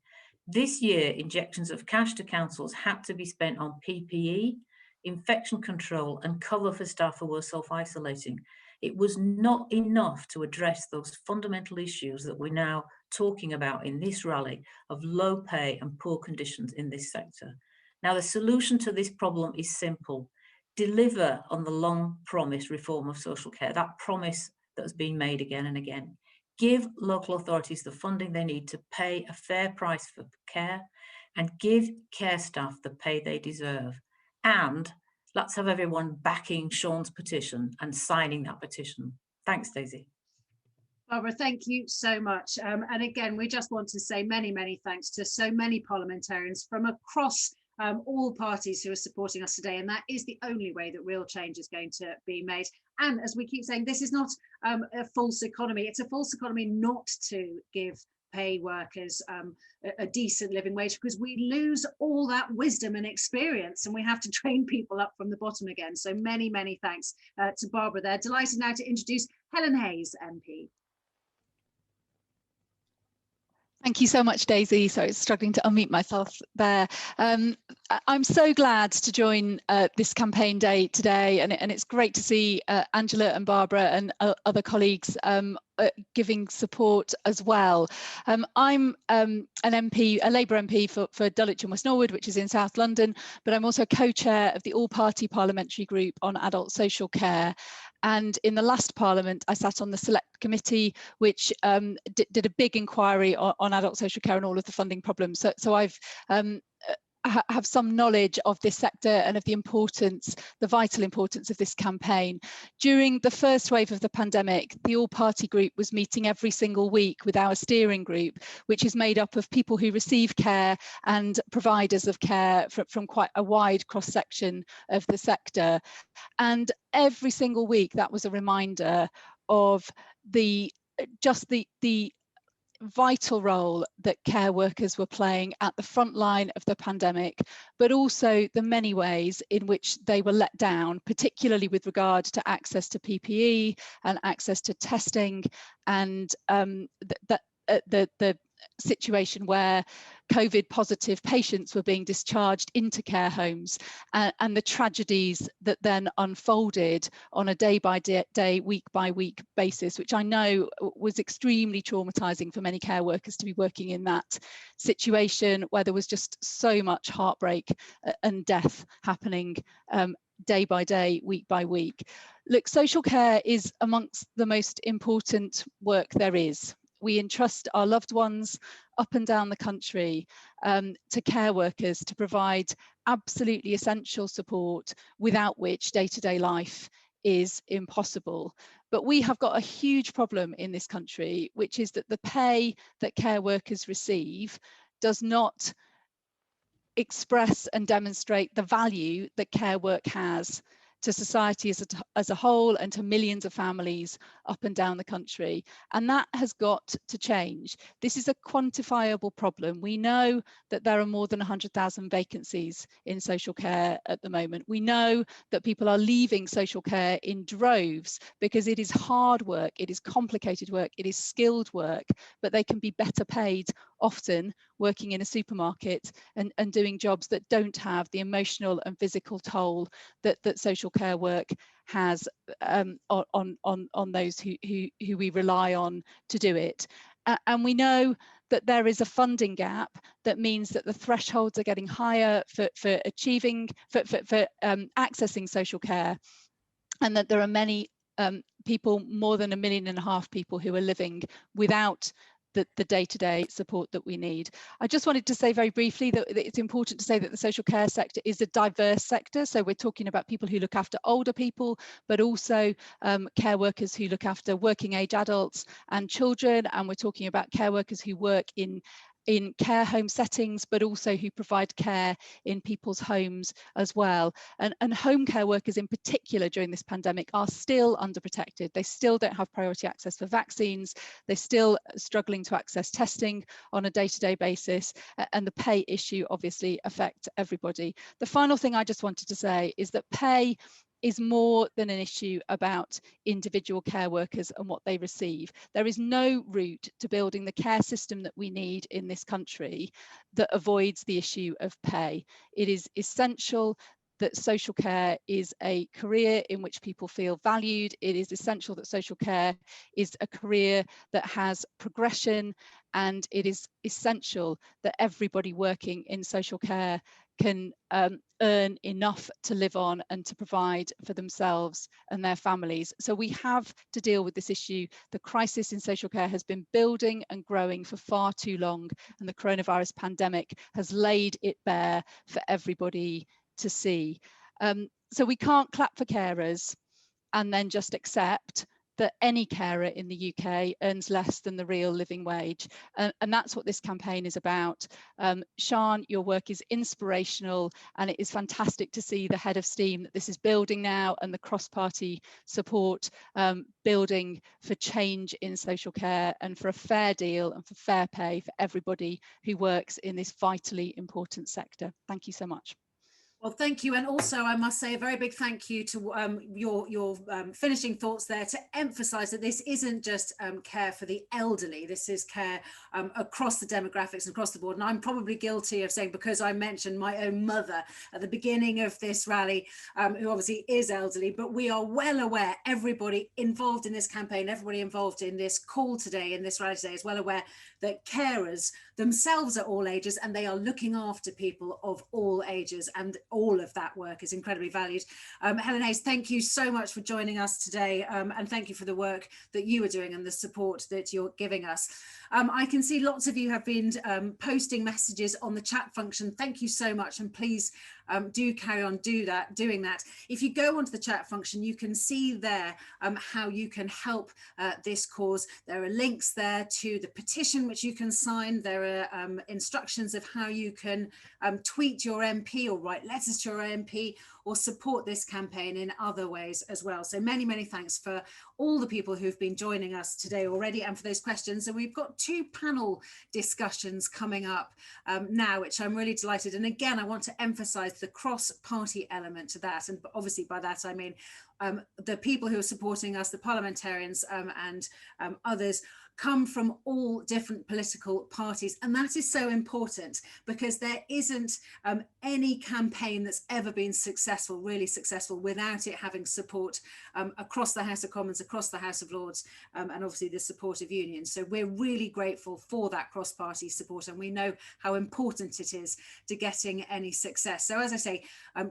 This year, injections of cash to councils had to be spent on PPE, infection control, and cover for staff who were self-isolating. It was not enough to address those fundamental issues that we're now talking about in this rally of low pay and poor conditions in this sector. Now, the solution to this problem is simple. Deliver on the long promised reform of social care, that promise that has been made again and again. Give local authorities the funding they need to pay a fair price for care, and give care staff the pay they deserve. And let's have everyone backing Sian's petition and signing that petition. Thanks, Daisy. Barbara, thank you so much. And again, we just want to say many, many thanks to so many parliamentarians from across all parties who are supporting us today. And that is the only way that real change is going to be made. And as we keep saying, this is not a false economy. It's a false economy not to give pay workers a decent living wage, because we lose all that wisdom and experience and we have to train people up from the bottom again. So many, many thanks to Barbara there. Delighted now to introduce Helen Hayes, MP. Thank you so much, Daisy. So I was struggling to unmute myself there. I'm so glad to join this campaign day today, and it's great to see Angela and Barbara and other colleagues giving support as well. I'm an MP, a Labour MP for Dulwich and West Norwood, which is in South London, but I'm also co-chair of the all-party parliamentary group on adult social care. And in the last Parliament, I sat on the select committee, which did a big inquiry on adult social care and all of the funding problems. So I've have some knowledge of this sector and of the importance, the vital importance of this campaign. During the first wave of the pandemic, the all-party group was meeting every single week with our steering group, which is made up of people who receive care and providers of care from quite a wide cross-section of the sector. And every single week, that was a reminder of the vital role that care workers were playing at the front line of the pandemic, but also the many ways in which they were let down, particularly with regard to access to PPE and access to testing, and the situation where COVID positive patients were being discharged into care homes, and the tragedies that then unfolded on a day by day, week by week basis, which I know was extremely traumatizing for many care workers to be working in that situation where there was just so much heartbreak and death happening day by day, week by week. Look, social care is amongst the most important work there is. We entrust our loved ones up and down the country to care workers to provide absolutely essential support, without which day-to-day life is impossible. But we have got a huge problem in this country, which is that the pay that care workers receive does not express and demonstrate the value that care work has to society as a whole and to millions of families up and down the country. And that has got to change. This is a quantifiable problem. We know that there are more than 100,000 vacancies in social care at the moment. We know that people are leaving social care in droves because it is hard work, it is complicated work, it is skilled work, but they can be better paid often working in a supermarket and doing jobs that don't have the emotional and physical toll that social care work has on those who we rely on to do it. And we know that there is a funding gap that means that the thresholds are getting higher for accessing social care, and that there are many people, more than 1.5 million people, who are living without the day-to-day support that we need. I just wanted to say very briefly that it's important to say that the social care sector is a diverse sector. So we're talking about people who look after older people, but also care workers who look after working age adults and children. And we're talking about care workers who work in care home settings, but also who provide care in people's homes as well. And home care workers in particular during this pandemic are still underprotected. They still don't have priority access for vaccines. They're still struggling to access testing on a day-to-day basis. And the pay issue obviously affects everybody. The final thing I just wanted to say is that pay is more than an issue about individual care workers and what they receive. There is no route to building the care system that we need in this country that avoids the issue of pay. It is essential that social care is a career in which people feel valued. It is essential that social care is a career that has progression, and it is essential that everybody working in social care can earn enough to live on and to provide for themselves and their families. So we have to deal with this issue. The crisis in social care has been building and growing for far too long, and the coronavirus pandemic has laid it bare for everybody to see. So we can't clap for carers and then just accept that any carer in the UK earns less than the real living wage. And that's what this campaign is about. Sian, your work is inspirational, and it is fantastic to see the head of STEAM that this is building now, and the cross-party support building for change in social care and for a fair deal and for fair pay for everybody who works in this vitally important sector. Thank you so much. Well, thank you. And also, I must say a very big thank you to your finishing thoughts there, to emphasize that this isn't just care for the elderly. This is care across the demographics and across the board. And I'm probably guilty of saying, because I mentioned my own mother at the beginning of this rally, who obviously is elderly, but we are well aware, everybody involved in this campaign, everybody involved in this call today, in this rally today, is well aware that carers themselves at all ages, and they are looking after people of all ages, and all of that work is incredibly valued. Helen Hayes, thank you so much for joining us today, and thank you for the work that you are doing and the support that you're giving us. I can see lots of you have been posting messages on the chat function. Thank you so much, and please do carry on doing that. If you go onto the chat function, you can see there how you can help this cause. There are links there to the petition which you can sign. There are instructions of how you can tweet your MP or write letters to your MP or support this campaign in other ways as well. So many, many thanks for all the people who've been joining us today already and for those questions. And we've got 2 panel discussions coming up now, which I'm really delighted. And again, I want to emphasize the cross-party element to that. And obviously by that, I mean the people who are supporting us, the parliamentarians and others, come from all different political parties, and that is so important because there isn't any campaign that's ever been successful, really successful, without it having support across the House of Commons, across the House of Lords, and obviously the support of unions. So we're really grateful for that cross-party support, and we know how important it is to getting any success. So as I say,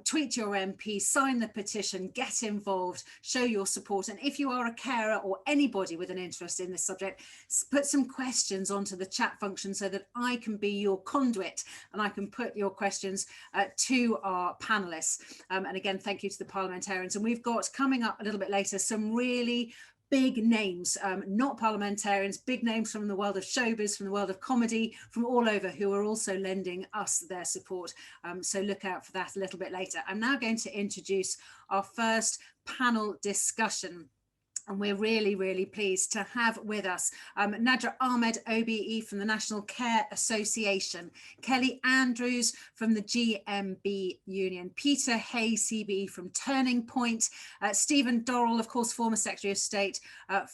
tweet your MP, sign the petition, get involved, show your support, and if you are a carer or anybody with an interest in this subject, put some questions onto the chat function so that I can be your conduit and I can put your questions to our panelists. And again, thank you to the parliamentarians. And we've got coming up a little bit later some really big names, not parliamentarians, big names from the world of showbiz, from the world of comedy, from all over, who are also lending us their support. So look out for that a little bit later. I'm now going to introduce our first panel discussion. And we're really, really pleased to have with us Nadra Ahmed, OBE from the National Care Association, Kelly Andrews from the GMB Union, Peter Hay, CBE from Turning Point, Stephen Dorrell, of course, former Secretary of State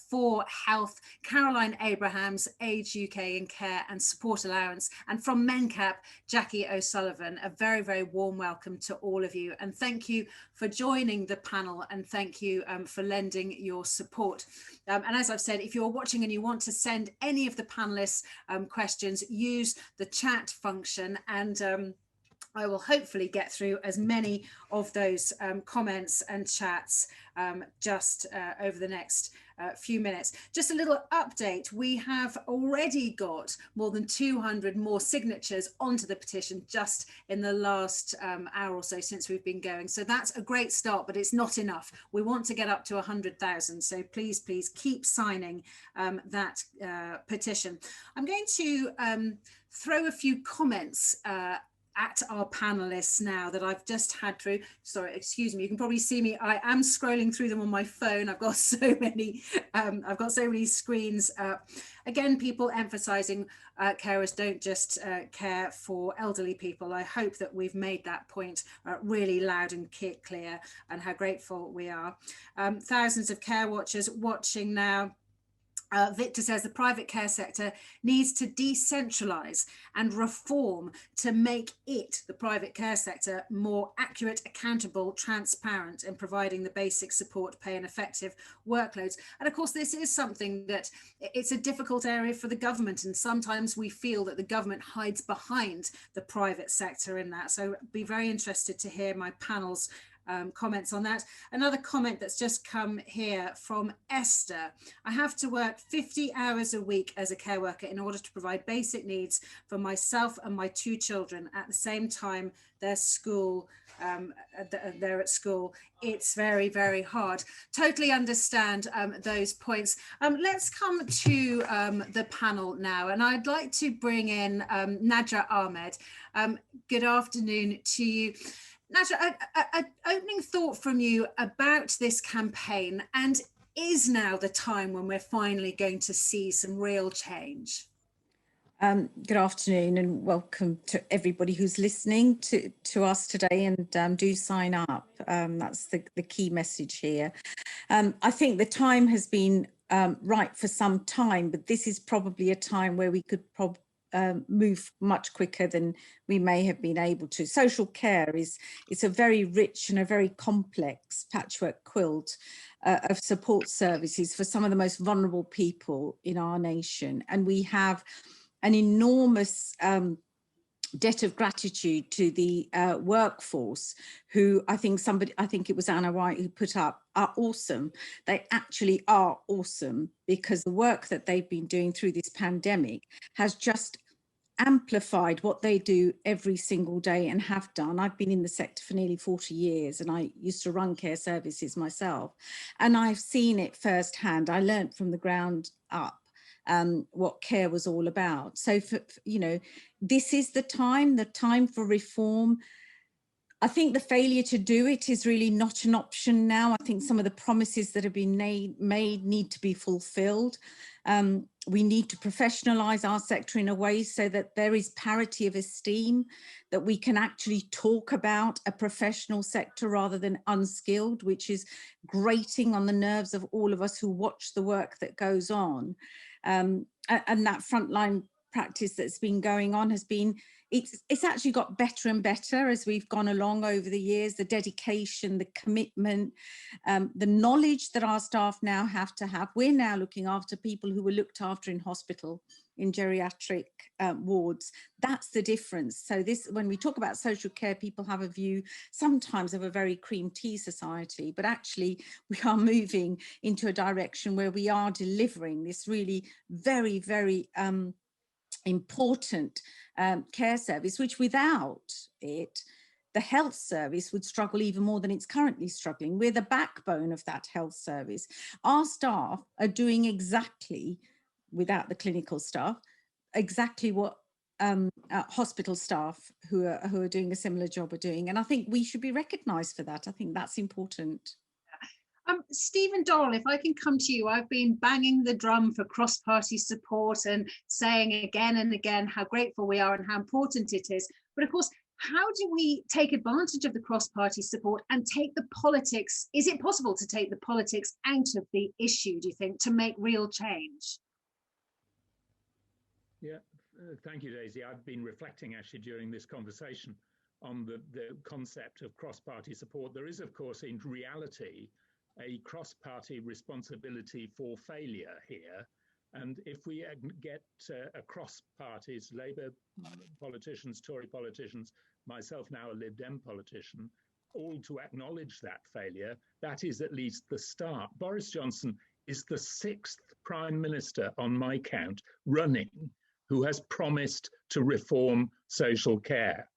for Health, Caroline Abrahams, Age UK and Care and Support Allowance, and from MENCAP, Jackie O'Sullivan. A very, very warm welcome to all of you. And thank you for joining the panel, and thank you for lending your support. And as I've said, if you're watching and you want to send any of the panelists questions, use the chat function, and I will hopefully get through as many of those comments and chats just over the next few minutes. Just a little update. We have already got more than 200 more signatures onto the petition just in the last hour or so since we've been going. So that's a great start, but it's not enough. We want to get up to 100,000. So please, please keep signing that petition. I'm going to throw a few comments at our panelists now that I've just had through. Sorry, excuse me, you can probably see me. I am scrolling through them on my phone. I've got so many, screens. Again, people emphasizing carers don't just care for elderly people. I hope that we've made that point really loud and clear, and how grateful we are. Thousands of care watchers watching now. Victor says the private care sector needs to decentralise and reform to make it, the private care sector, more accurate, accountable, transparent in providing the basic support, pay and effective workloads. And of course, this is something that it's a difficult area for the government, and sometimes we feel that the government hides behind the private sector in that. So be very interested to hear my panel's comments on that. Another comment that's just come here from Esther. I have to work 50 hours a week as a care worker in order to provide basic needs for myself and my 2 children. At the same time, they're at school. It's very, very hard. Totally understand those points. Let's come to the panel now, and I'd like to bring in Nadra Ahmed. Good afternoon to you. Nadra, an opening thought from you about this campaign, and is now the time when we're finally going to see some real change? Good afternoon and welcome to everybody who's listening to us today, and do sign up. That's the key message here. I think the time has been right for some time, but this is probably a time where we could move much quicker than we may have been able to. Social care it's a very rich and a very complex patchwork quilt of support services for some of the most vulnerable people in our nation, and we have an enormous debt of gratitude to the workforce, who I think it was Anna White who put up, are awesome. They actually are awesome, because the work that they've been doing through this pandemic has just amplified what they do every single day and have done. I've been in the sector for nearly 40 years and I used to run care services myself, and I've seen it firsthand. I learned from the ground up what care was all about. So, this is the time for reform. I think the failure to do it is really not an option now. I think some of the promises that have been made need to be fulfilled. We need to professionalise our sector in a way so that there is parity of esteem, that we can actually talk about a professional sector rather than unskilled, which is grating on the nerves of all of us who watch the work that goes on. And that frontline practice that's been going on has been, it's actually got better and better as we've gone along over the years. The dedication, the commitment, the knowledge that our staff now have to have. We're now looking after people who were looked after in hospital, in geriatric wards. That's the difference. So when we talk about social care, people have a view sometimes of a very cream tea society, but actually we are moving into a direction where we are delivering this really very, very important care service, which without it, the health service would struggle even more than it's currently struggling. We're the backbone of that health service. Our staff are doing exactly, without the clinical staff, exactly what hospital staff who are doing a similar job are doing. And I think we should be recognised for that. I think that's important. Stephen Dorrell, if I can come to you, I've been banging the drum for cross-party support and saying again and again how grateful we are and how important it is. But of course, how do we take advantage of the cross-party support and take the politics? Is it possible to take the politics out of the issue, do you think, to make real change? Yeah, thank you, Daisy. I've been reflecting actually during this conversation on the concept of cross-party support. There is, of course, in reality, a cross-party responsibility for failure here. And if we get across parties, Labour politicians, Tory politicians, myself now a Lib Dem politician, all to acknowledge that failure, that is at least the start. Boris Johnson is the 6th Prime Minister on my count running who has promised to reform social care.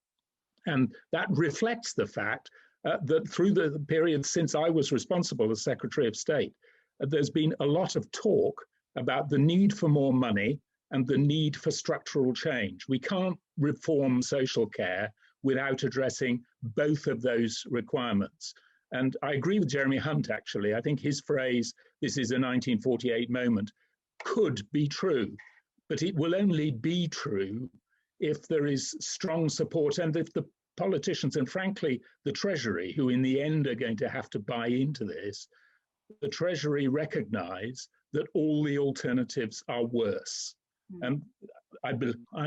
And that reflects the fact that through the period since I was responsible as Secretary of State, there's been a lot of talk about the need for more money and the need for structural change. We can't reform social care without addressing both of those requirements. And I agree with Jeremy Hunt, actually. I think his phrase, "this is a 1948 moment," could be true, but it will only be true if there is strong support and if the politicians and frankly the Treasury, who in the end are going to have to buy into this, the Treasury recognise that all the alternatives are worse. And I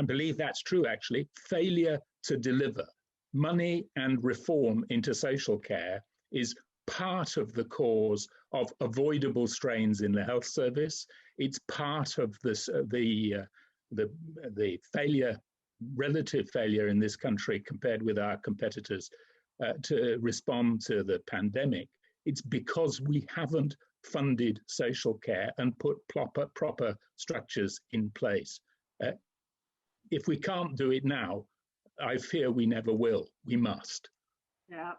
believe that's true, actually. Failure to deliver money and reform into social care is part of the cause of avoidable strains in the health service. It's part of this, the failure, relative failure in this country compared with our competitors to respond to the pandemic. It's because we haven't funded social care and put proper structures in place. If we can't do it now, I fear we never will. We must. Yeah,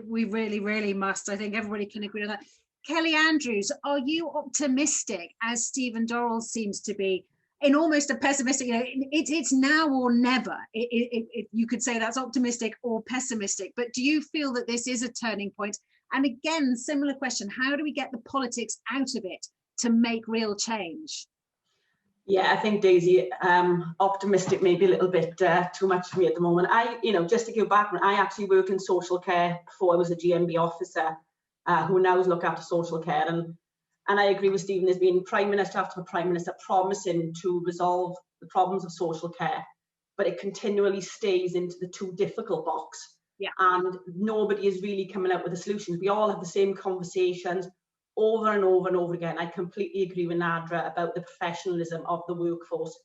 we really, really must. I think everybody can agree on that. Kelly Andrews, are you optimistic, as Stephen Dorrell seems to be, in almost a pessimistic, it's now or never? You could say that's optimistic or pessimistic, but do you feel that this is a turning point? And again, similar question, how do we get the politics out of it to make real change? Yeah, I think, Daisy, optimistic maybe a little bit too much for me at the moment. Just to give background, I actually worked in social care before I was a GMB officer, who now look after social care. And I agree with Stephen, there's been Prime Minister after Prime Minister promising to resolve the problems of social care, but it continually stays into the too difficult box. Yeah. And nobody is really coming up with a solution. We all have the same conversations over and over and over again. I completely agree with Nadra about the professionalism of the workforce.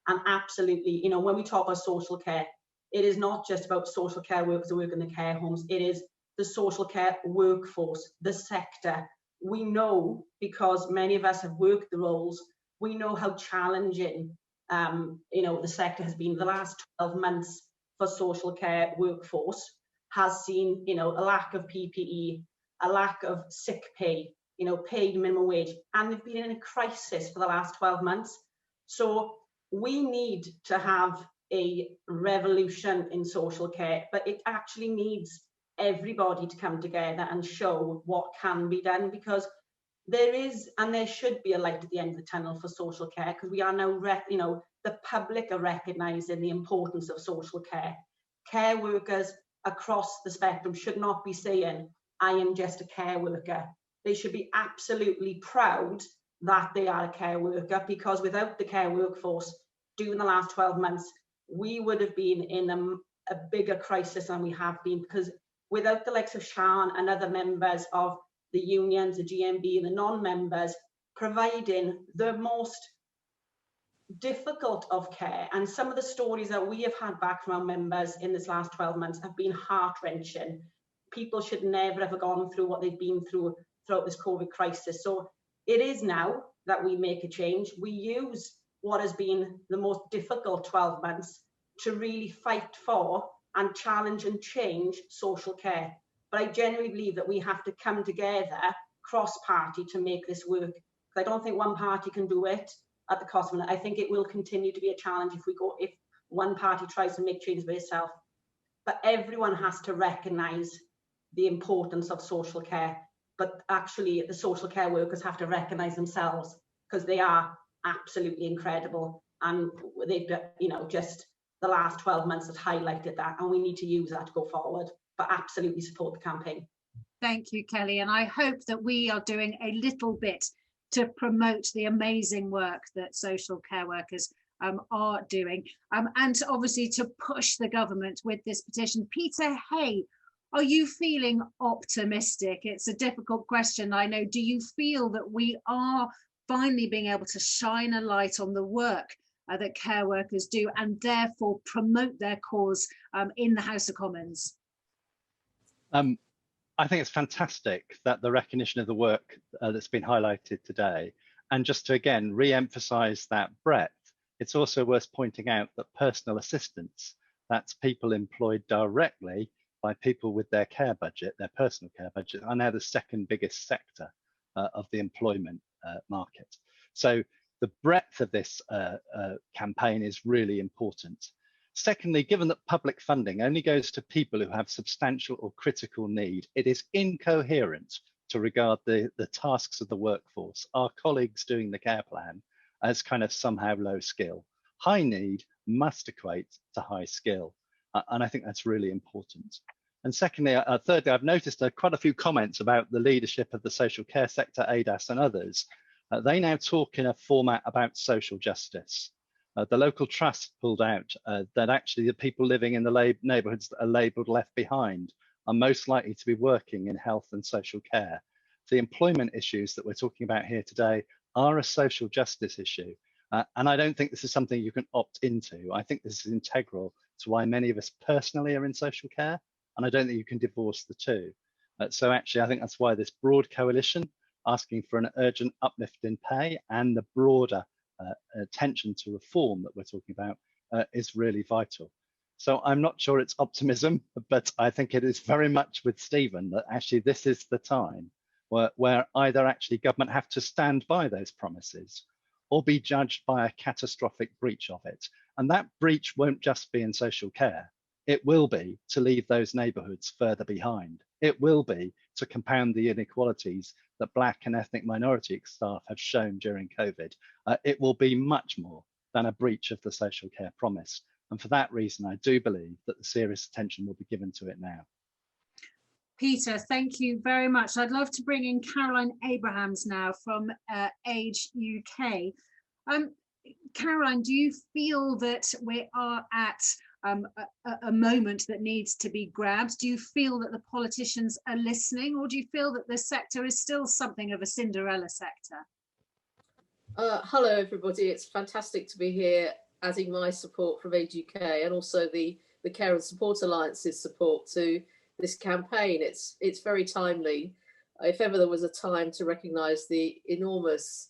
And absolutely, you know, when we talk about social care, it is not just about social care workers who work in the care homes. It is the social care workforce, the sector. We know, because many of us have worked the roles, we know how challenging, you know, the sector has been. The last 12 months for social care workforce has seen, you know, a lack of PPE, a lack of sick pay, you know, paid minimum wage, and they've been in a crisis for the last 12 months. So we need to have a revolution in social care, but it actually needs everybody to come together and show what can be done, because there is and there should be a light at the end of the tunnel for social care, because we are now, you know, the public are recognising the importance of social care. Care workers across the spectrum should not be saying, I am just a care worker. They should be absolutely proud that they are a care worker, because without the care workforce during the last 12 months, we would have been in a bigger crisis than we have been, because without the likes of Sian and other members of the unions, the GMB and the non-members providing the most difficult of care, and some of the stories that we have had back from our members in this last 12 months have been heart-wrenching. People should never have gone through what they've been through throughout this COVID crisis. So it is now that we make a change. We use what has been the most difficult 12 months to really fight for and challenge and change social care. But I genuinely believe that we have to come together cross-party to make this work. I don't think one party can do it at the cost of another. I think it will continue to be a challenge if one party tries to make change by itself. But everyone has to recognise the importance of social care. But actually, the social care workers have to recognise themselves, because they are absolutely incredible, and they've, you know, just the last 12 months has highlighted that, and we need to use that to go forward. But absolutely support the campaign. Thank you, Kelly, and I hope that we are doing a little bit to promote the amazing work that social care workers are doing, and obviously to push the government with this petition. Peter Hay, are you feeling optimistic? It's a difficult question, I know. Do you feel that we are finally being able to shine a light on the work that care workers do, and therefore promote their cause in the House of Commons? I think it's fantastic that the recognition of the work that's been highlighted today, and just to again re-emphasize that breadth, it's also worth pointing out that personal assistance, that's people employed directly by people with their care budget, their personal care budget, are now the second biggest sector of the employment market. So the breadth of this campaign is really important. Secondly, given that public funding only goes to people who have substantial or critical need, it is incoherent to regard the tasks of the workforce, our colleagues doing the care plan, as kind of somehow low skill. High need must equate to high skill, and I think that's really important. And secondly, thirdly, I've noticed quite a few comments about the leadership of the social care sector, ADAS and others. They now talk in a format about social justice. The local trust pulled out that actually the people living in the neighbourhoods that are labelled left behind are most likely to be working in health and social care. The employment issues that we're talking about here today are a social justice issue. And I don't think this is something you can opt into. I think this is integral to why many of us personally are in social care, and I don't think you can divorce the two. So actually, I think that's why this broad coalition asking for an urgent uplift in pay and the broader attention to reform that we're talking about is really vital. So I'm not sure it's optimism, but I think it is very much with Stephen that actually this is the time where either actually government have to stand by those promises or be judged by a catastrophic breach of it. And that breach won't just be in social care. It will be to leave those neighbourhoods further behind. It will be to compound the inequalities that Black and ethnic minority staff have shown during COVID. It will be much more than a breach of the social care promise. And for that reason, I do believe that the serious attention will be given to it now. Peter, thank you very much. I'd love to bring in Caroline Abrahams now from Age UK. Caroline, do you feel that we are at a moment that needs to be grabbed? Do you feel that the politicians are listening, or do you feel that the sector is still something of a Cinderella sector? Hello everybody, it's fantastic to be here. adding my support from AGK and also the Care and Support Alliance's support to this campaign. It's very timely. If ever there was a time to recognise the enormous,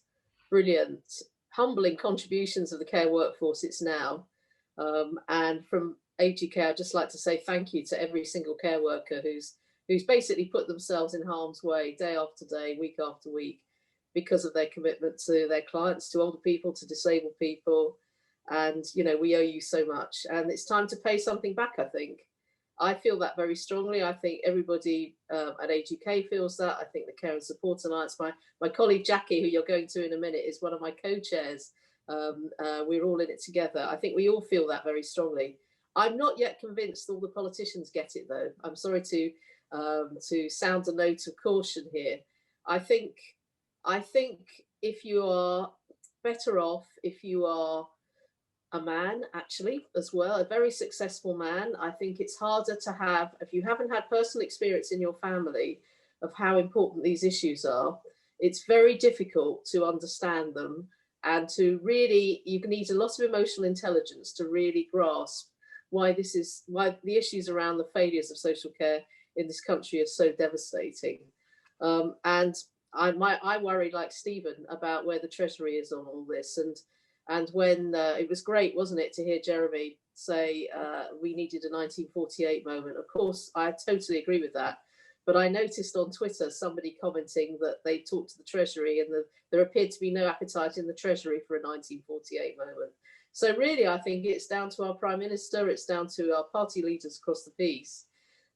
brilliant, humbling contributions of the care workforce, it's now. And from AGK, I'd just like to say thank you to every single care worker who's basically put themselves in harm's way day after day, week after week, because of their commitment to their clients, to older people, to disabled people. And, you know, we owe you so much. And it's time to pay something back, I think. I feel that very strongly. I think everybody at AGK feels that. I think the Care and Support Alliance, my colleague Jackie, who you're going to in a minute, is one of my co-chairs. We're all in it together. I think we all feel that very strongly. I'm not yet convinced all the politicians get it, though. I'm sorry to sound a note of caution here. I think if you are better off, if you are a man, actually, as well, a very successful man, I think it's harder to have, if you haven't had personal experience in your family of how important these issues are, it's very difficult to understand them, and to really, you need a lot of emotional intelligence to really grasp why the issues around the failures of social care in this country are so devastating. And I worry, like Stephen, about where the Treasury is on all this. And when it was great, wasn't it, to hear Jeremy say we needed a 1948 moment. Of course, I totally agree with that. But I noticed on Twitter somebody commenting that they talked to the Treasury and there appeared to be no appetite in the Treasury for a 1948 moment. So really, I think it's down to our Prime Minister, it's down to our party leaders across the piece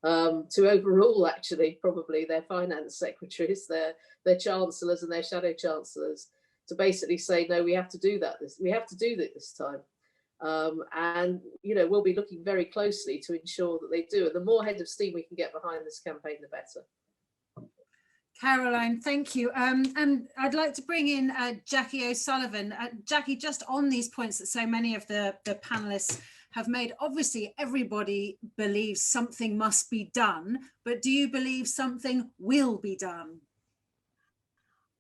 to overrule, actually, probably their finance secretaries, their chancellors and their shadow chancellors, to basically say, no, we have to do that. We have to do that this time. And, you know, we'll be looking very closely to ensure that they do. And the more head of steam we can get behind this campaign, the better. Caroline, thank you. And I'd like to bring in Jackie O'Sullivan. Jackie, just on these points that so many of the panelists have made, obviously everybody believes something must be done, but do you believe something will be done?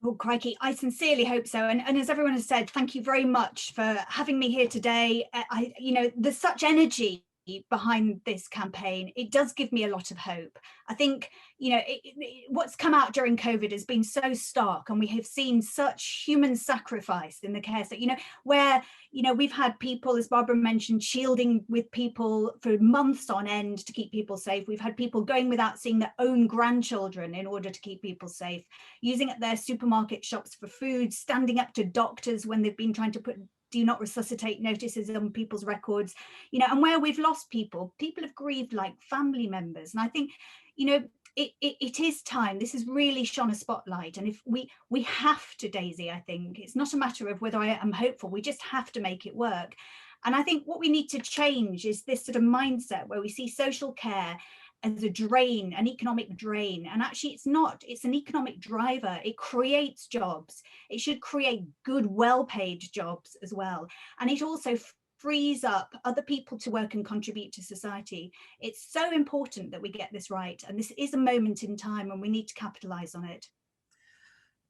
Oh, crikey, I sincerely hope so. And as everyone has said, thank you very much for having me here today. You know, there's such energy behind this campaign. It does give me a lot of hope. I think, you know, what's come out during COVID has been so stark, and we have seen such human sacrifice in the care sector, you know, where, you know, we've had people, as Barbara mentioned, shielding with people for months on end to keep people safe. We've had people going without seeing their own grandchildren in order to keep people safe, using at their supermarket shops for food, standing up to doctors when they've been trying to put do not resuscitate notices on people's records, you know, and where we've lost people have grieved like family members. And I think, you know, it is time. This has really shone a spotlight. And if we have to, Daisy, I think it's not a matter of whether I am hopeful, we just have to make it work. And I think what we need to change is this sort of mindset where we see social care as a drain, an economic drain. And actually it's not, it's an economic driver. It creates jobs. It should create good, well-paid jobs as well. And it also frees up other people to work and contribute to society. It's so important that we get this right. And this is a moment in time and we need to capitalize on it.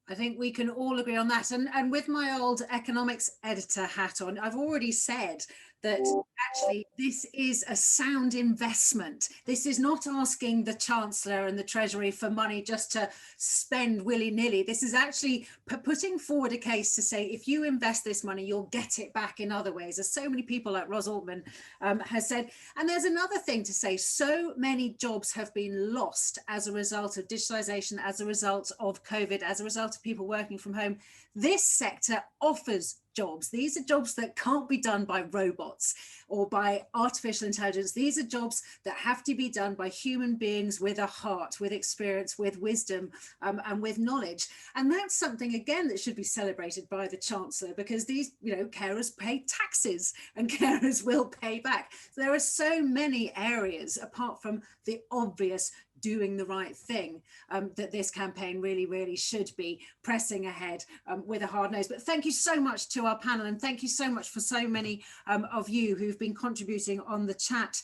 I think we can all agree on that. And with my old economics editor hat on, I've already said that actually this is a sound investment. This is not asking the Chancellor and the Treasury for money just to spend willy-nilly. This is actually putting forward a case to say, if you invest this money, you'll get it back in other ways, as so many people like Ros Altman has said. And there's another thing to say, so many jobs have been lost as a result of digitalization, as a result of COVID, as a result of people working from home. This sector offers jobs. These are jobs that can't be done by robots or by artificial intelligence. These are jobs that have to be done by human beings with a heart, with experience, with wisdom, and with knowledge. And that's something, again, that should be celebrated by the Chancellor, because these, you know, carers pay taxes and carers will pay back. So there are so many areas, apart from the obvious doing the right thing, that this campaign really should be pressing ahead with a hard nose. But thank you so much to our panel, and thank you so much for so many of you who've been contributing on the chat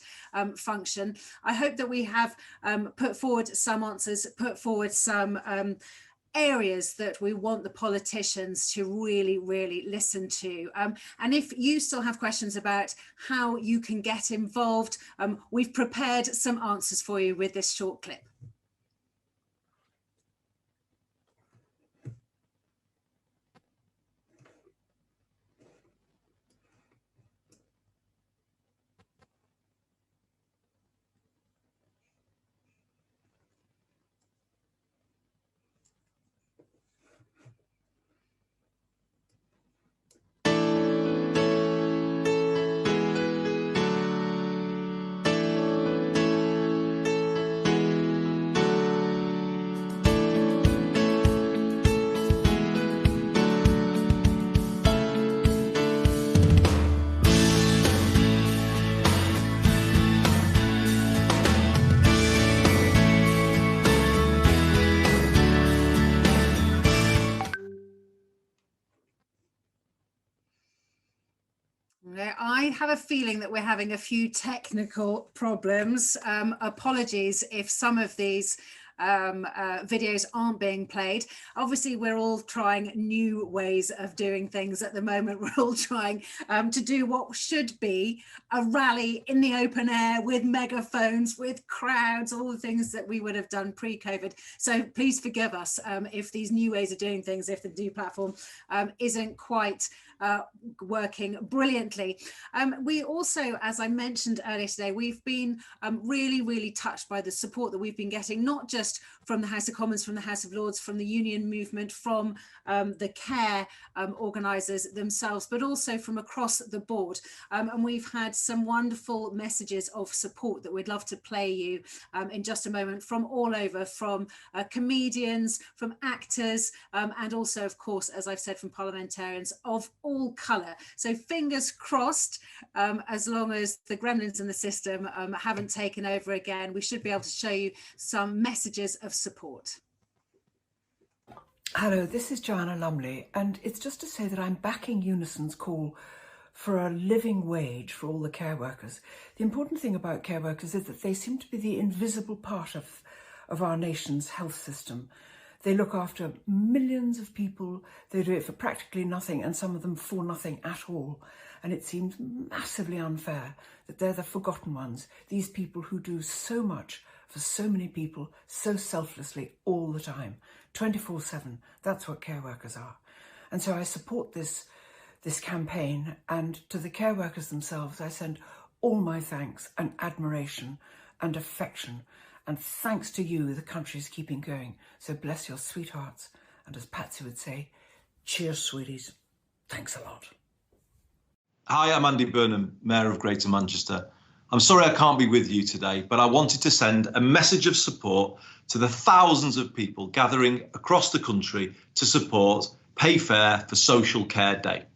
function. I hope that we have put forward some answers, put forward some areas that we want the politicians to really listen to. And if you still have questions about how you can get involved, we've prepared some answers for you with this short clip. I have a feeling that we're having a few technical problems. Apologies if some of these videos aren't being played. Obviously, we're all trying new ways of doing things at the moment. We're all trying to do what should be a rally in the open air with megaphones, with crowds, all the things that we would have done pre-COVID. So please forgive us if these new ways of doing things, if the new platform isn't quite working brilliantly. We also, as I mentioned earlier today, we've been really touched by the support that we've been getting, not just from the House of Commons, from the House of Lords, from the union movement, from the care organisers themselves, but also from across the board. And we've had some wonderful messages of support that we'd love to play you in just a moment, from all over, from comedians, from actors, and also, of course, as I've said, from parliamentarians of all colour. So fingers crossed, as long as the gremlins in the system haven't taken over again, we should be able to show you some messages of support. Hello, this is Joanna Lumley, and it's just to say that I'm backing Unison's call for a living wage for all the care workers. The important thing about care workers is that they seem to be the invisible part of our nation's health system. They look after millions of people, they do it for practically nothing, and some of them for nothing at all. And it seems massively unfair that they're the forgotten ones, these people who do so much for so many people, so selflessly, all the time, 24/7. That's what care workers are. And so I support this campaign, and to the care workers themselves, I send all my thanks and admiration and affection. And thanks to you, the country's keeping going. So bless your sweethearts. And as Patsy would say, cheers, sweeties. Thanks a lot. Hi, I'm Andy Burnham, Mayor of Greater Manchester. I'm sorry I can't be with you today, but I wanted to send a message of support to the thousands of people gathering across the country to support Pay Fair for Social Care Day.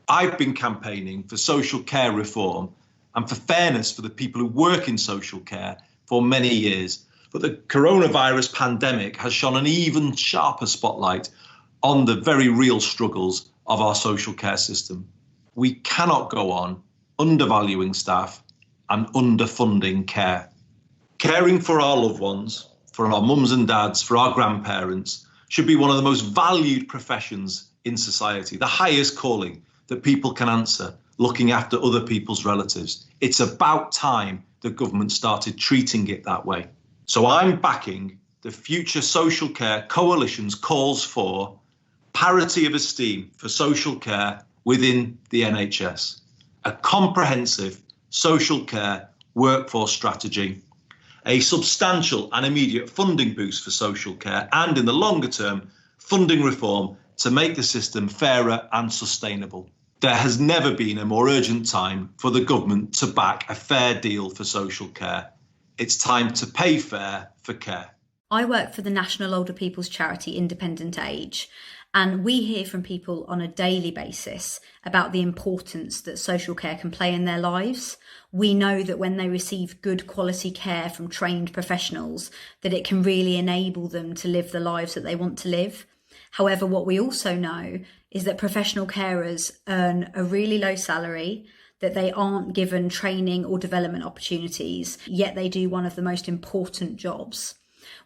I've been campaigning for social care reform and for fairness for the people who work in social care for many years, but the coronavirus pandemic has shone an even sharper spotlight on the very real struggles of our social care system. We cannot go on undervaluing staff and underfunding care. Caring for our loved ones, for our mums and dads, for our grandparents, should be one of the most valued professions in society, the highest calling that people can answer, looking after other people's relatives. It's about time the government started treating it that way. So I'm backing the Future Social Care Coalition's calls for parity of esteem for social care within the NHS, a comprehensive social care workforce strategy, a substantial and immediate funding boost for social care, and in the longer term, funding reform to make the system fairer and sustainable. There has never been a more urgent time for the government to back a fair deal for social care. It's time to pay fair for care. I work for the national older people's charity Independent Age, and we hear from people on a daily basis about the importance that social care can play in their lives. We know that when they receive good quality care from trained professionals, that it can really enable them to live the lives that they want to live. However, what we also know is that professional carers earn a really low salary, that they aren't given training or development opportunities, yet they do one of the most important jobs.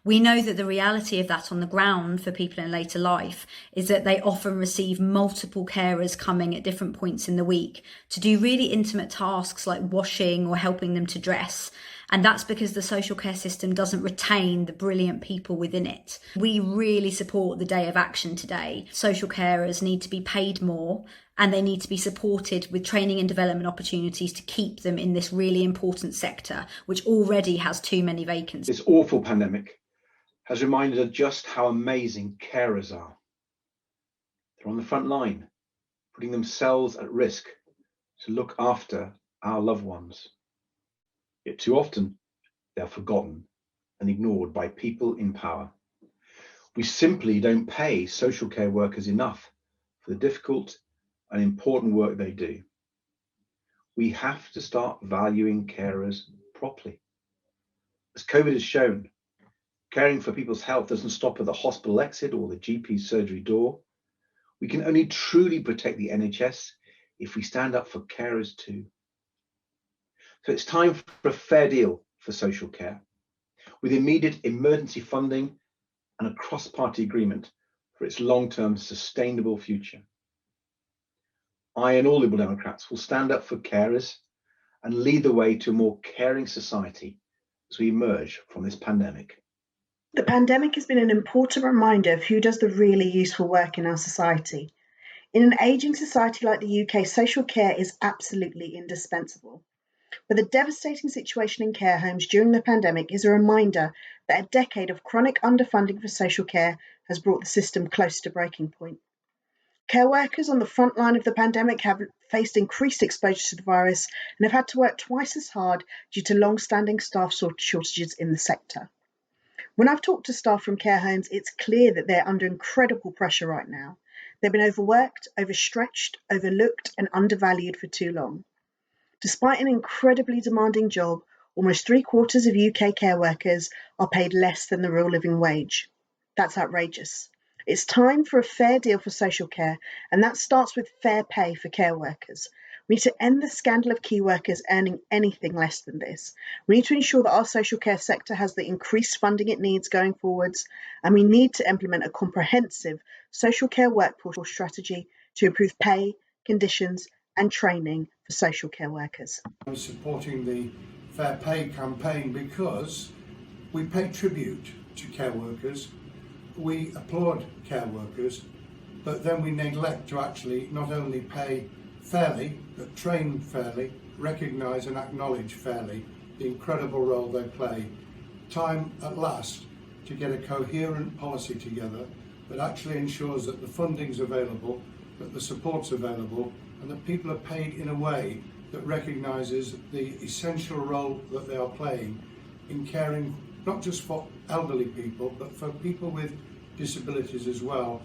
We know that the reality of that on the ground for people in later life is that they often receive multiple carers coming at different points in the week to do really intimate tasks like washing or helping them to dress. And that's because the social care system doesn't retain the brilliant people within it. We really support the Day of Action today. Social carers need to be paid more, and they need to be supported with training and development opportunities to keep them in this really important sector, which already has too many vacancies. This awful pandemic has reminded us just how amazing carers are. They're on the front line, putting themselves at risk to look after our loved ones. Yet too often, they are forgotten and ignored by people in power. We simply don't pay social care workers enough for the difficult and important work they do. We have to start valuing carers properly. As COVID has shown, caring for people's health doesn't stop at the hospital exit or the GP surgery door. We can only truly protect the NHS if we stand up for carers too. So it's time for a fair deal for social care, with immediate emergency funding and a cross-party agreement for its long-term sustainable future. I and all Liberal Democrats will stand up for carers and lead the way to a more caring society as we emerge from this pandemic. The pandemic has been an important reminder of who does the really useful work in our society. In an ageing society like the UK, social care is absolutely indispensable. But the devastating situation in care homes during the pandemic is a reminder that a decade of chronic underfunding for social care has brought the system close to breaking point. Care workers on the front line of the pandemic have faced increased exposure to the virus and have had to work twice as hard due to long-standing staff shortages in the sector. When I've talked to staff from care homes, it's clear that they're under incredible pressure right now. They've been overworked, overstretched, overlooked, and undervalued for too long. Despite an incredibly demanding job, almost 3/4 of UK care workers are paid less than the real living wage. That's outrageous. It's time for a fair deal for social care, and that starts with fair pay for care workers. We need to end the scandal of key workers earning anything less than this. We need to ensure that our social care sector has the increased funding it needs going forwards, and we need to implement a comprehensive social care workforce strategy to improve pay, conditions, and training for social care workers. I'm supporting the Fair Pay campaign because we pay tribute to care workers, we applaud care workers, but then we neglect to actually not only pay fairly, but train fairly, recognise and acknowledge fairly the incredible role they play. Time at last to get a coherent policy together that actually ensures that the funding's available, that the support's available, and that people are paid in a way that recognises the essential role that they are playing in caring not just for elderly people, but for people with disabilities as well,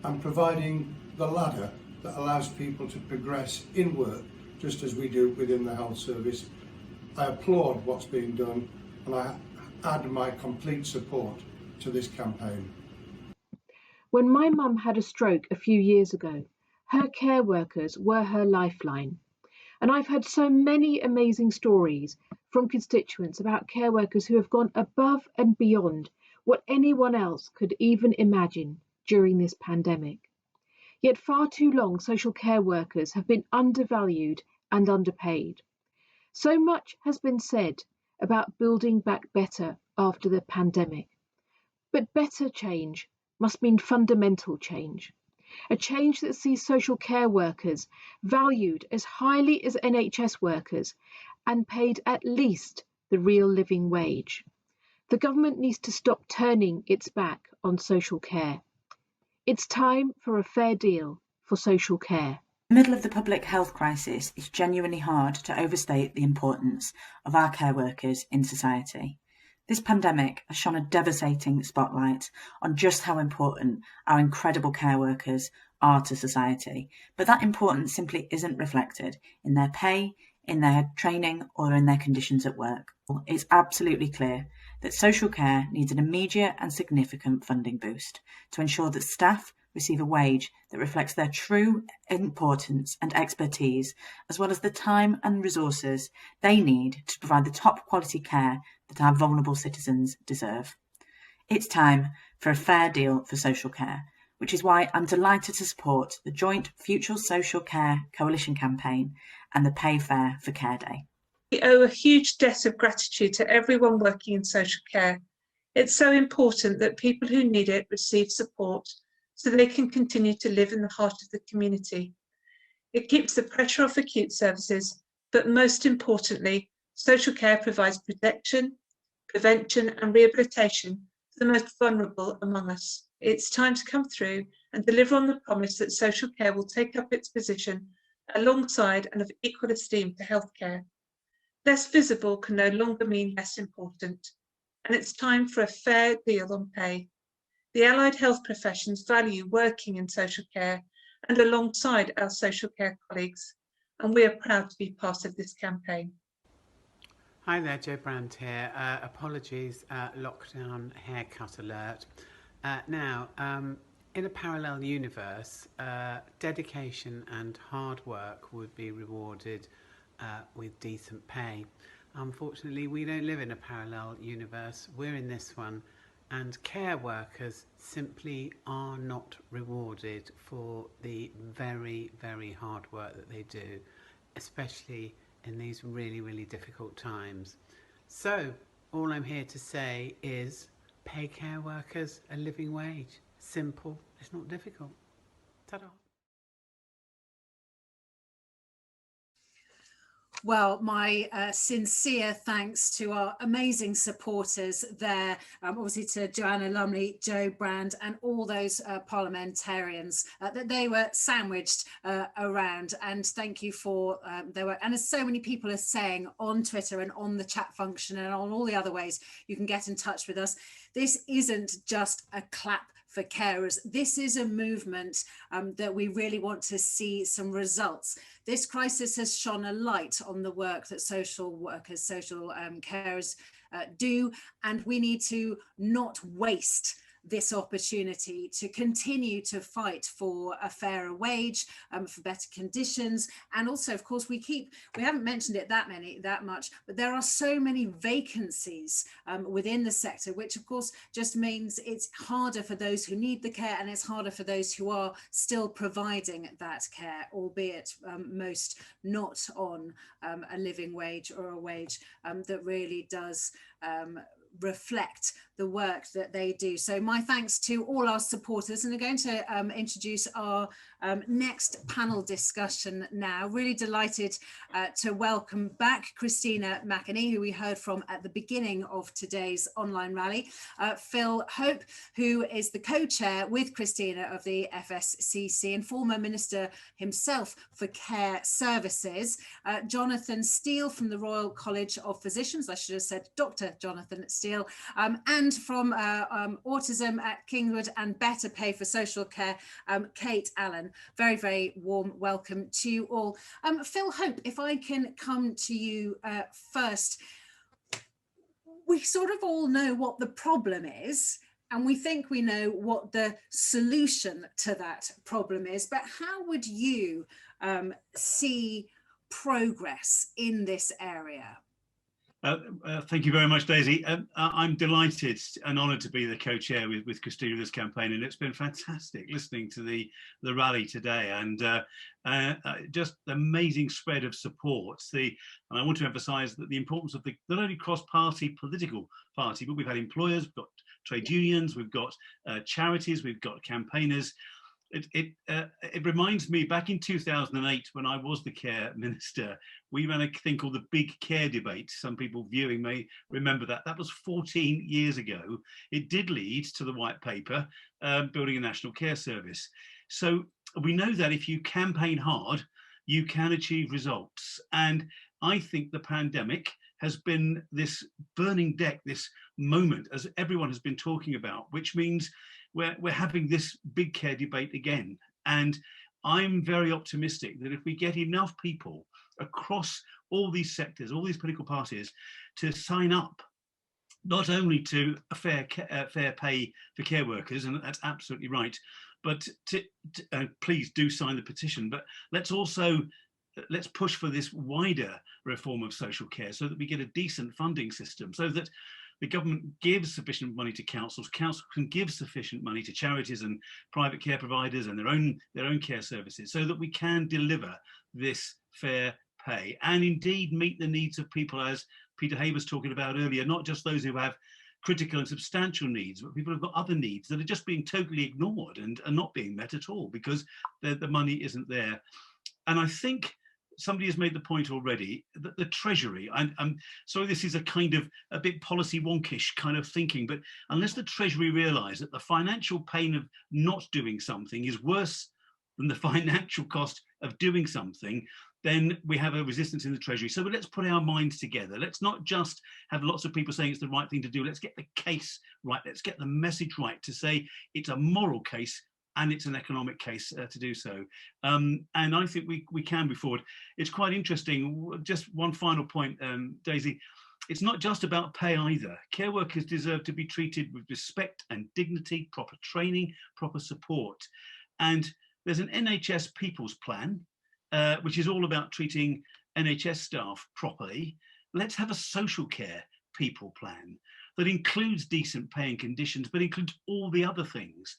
and providing the ladder that allows people to progress in work, just as we do within the health service. I applaud what's being done, and I add my complete support to this campaign. When my mum had a stroke a few years ago, her care workers were her lifeline. And I've heard so many amazing stories from constituents about care workers who have gone above and beyond what anyone else could even imagine during this pandemic. Yet far too long, social care workers have been undervalued and underpaid. So much has been said about building back better after the pandemic. But better change must mean fundamental change. A change that sees social care workers valued as highly as NHS workers and paid at least the real living wage. The government needs to stop turning its back on social care. It's time for a fair deal for social care. In the middle of the public health crisis, it's genuinely hard to overstate the importance of our care workers in society. This pandemic has shone a devastating spotlight on just how important our incredible care workers are to society, but that importance simply isn't reflected in their pay, in their training, or in their conditions at work. It's absolutely clear that social care needs an immediate and significant funding boost to ensure that staff receive a wage that reflects their true importance and expertise, as well as the time and resources they need to provide the top quality care that our vulnerable citizens deserve. It's time for a fair deal for social care, which is why I'm delighted to support the joint Future Social Care Coalition campaign and the Pay Fair for Care Day. We owe a huge debt of gratitude to everyone working in social care. It's so important that people who need it receive support so they can continue to live in the heart of the community. It keeps the pressure off acute services, but most importantly, social care provides protection, prevention and rehabilitation for the most vulnerable among us. It's time to come through and deliver on the promise that social care will take up its position alongside and of equal esteem to healthcare. Less visible can no longer mean less important, and it's time for a fair deal on pay. The allied health professions value working in social care and alongside our social care colleagues, and we are proud to be part of this campaign. Hi there, Jo Brandt here. Apologies, lockdown haircut alert. In a parallel universe, dedication and hard work would be rewarded with decent pay. Unfortunately, we don't live in a parallel universe. We're in this one, and care workers simply are not rewarded for the very, very hard work that they do, especially in these really, really difficult times. So all I'm here to say is pay care workers a living wage. Simple, it's not difficult. Ta-da. Well, my sincere thanks to our amazing supporters there, obviously to Joanna Lumley, Jo Brand and all those parliamentarians that they were sandwiched around. And thank you for, and as so many people are saying on Twitter and on the chat function and on all the other ways you can get in touch with us, this isn't just a clap for carers. This is a movement that we really want to see some results. This crisis has shone a light on the work that social workers, social carers do, and we need to not waste this opportunity to continue to fight for a fairer wage, for better conditions. And also, of course, we haven't mentioned it that much, but there are so many vacancies within the sector, which of course just means it's harder for those who need the care and it's harder for those who are still providing that care, albeit most not on a living wage or a wage that really does reflect the work that they do. So my thanks to all our supporters, and I'm going to introduce our next panel discussion now. Really delighted to welcome back Christina McAnee, who we heard from at the beginning of today's online rally, Phil Hope, who is the co-chair with Christina of the FSCC and former Minister himself for Care Services, Jonathan Steele from the Royal College of Physicians, I should have said Dr. Jonathan Steele, and from Autism at Kingwood and Better Pay for Social Care, Kate Allen. Very, very warm welcome to you all. Phil Hope, if I can come to you first. We sort of all know what the problem is, and we think we know what the solution to that problem is, but how would you see progress in this area? Thank you very much, Daisy. I'm delighted and honoured to be the co-chair with Christina of this campaign, and it's been fantastic listening to the rally today, and just amazing spread of support. And I want to emphasise that the importance of not only cross-party political party, but we've had employers, we've got trade unions, we've got charities, we've got campaigners. It reminds me, back in 2008, when I was the care minister, we ran a thing called the Big Care Debate. Some people viewing may remember that. That was 14 years ago. It did lead to the white paper, Building a National Care Service. So we know that if you campaign hard, you can achieve results. And I think the pandemic has been this burning deck, this moment, as everyone has been talking about, which means we're having this big care debate again. And I'm very optimistic that if we get enough people across all these sectors, all these political parties, to sign up not only to a fair pay for care workers, and that's absolutely right, but please do sign the petition, but let's push for this wider reform of social care so that we get a decent funding system, so that the government gives sufficient money to councils. Councils can give sufficient money to charities and private care providers and their own care services, so that we can deliver this fair pay and indeed meet the needs of people, as Peter Hay was talking about earlier, not just those who have critical and substantial needs, but people who've got other needs that are just being totally ignored and are not being met at all because the money isn't there. And I think somebody has made the point already that the Treasury, I'm sorry, this is a kind of a bit policy wonkish kind of thinking, but unless the Treasury realise that the financial pain of not doing something is worse than the financial cost of doing something, then we have a resistance in the Treasury. So let's put our minds together. Let's not just have lots of people saying it's the right thing to do. Let's get the case right. Let's get the message right to say it's a moral case and it's an economic case to do so. And I think we can move forward. It's quite interesting. Just one final point, Daisy. It's not just about pay either. Care workers deserve to be treated with respect and dignity, proper training, proper support. And there's an NHS People's Plan, which is all about treating NHS staff properly. Let's have a social care people plan that includes decent pay and conditions, but includes all the other things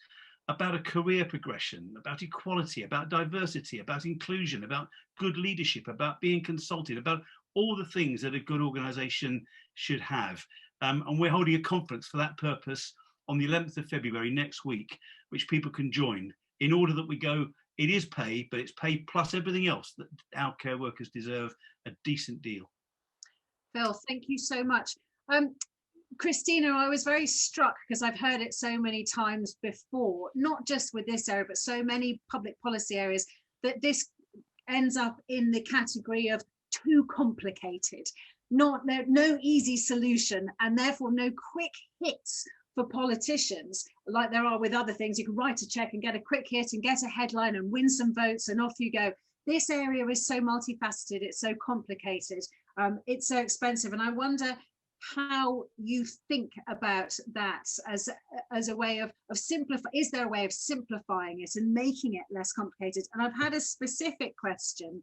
about a career progression, about equality, about diversity, about inclusion, about good leadership, about being consulted, about all the things that a good organisation should have. And we're holding a conference for that purpose on the 11th of February next week, which people can join, in order that we go, it is pay, but it's pay plus everything else that our care workers deserve, a decent deal. Phil, thank you so much. Christina, I was very struck, because I've heard it so many times before, not just with this area, but so many public policy areas, that this ends up in the category of too complicated, no easy solution, and therefore no quick hits for politicians like there are with other things. You can write a check and get a quick hit and get a headline and win some votes and off you go. This area is so multifaceted, it's so complicated, it's so expensive, and I wonder how you think about that as a way of simplifying. Is there a way of simplifying it and making it less complicated? And I've had a specific question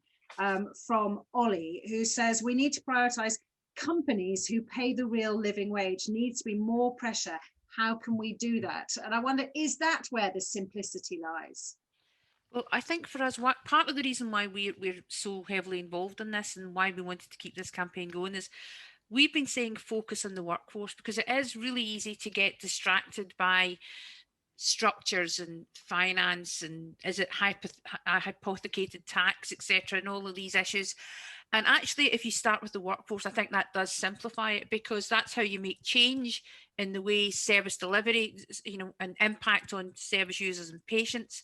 from Ollie, who says we need to prioritise companies who pay the real living wage. Needs to be more pressure. How can we do that? And I wonder, is that where the simplicity lies? Well, I think for us, part of the reason why we're so heavily involved in this and why we wanted to keep this campaign going is we've been saying focus on the workforce, because it is really easy to get distracted by structures and finance and is it hypothecated tax, etc., and all of these issues. And actually, if you start with the workforce, I think that does simplify it, because that's how you make change in the way service delivery, and impact on service users and patients.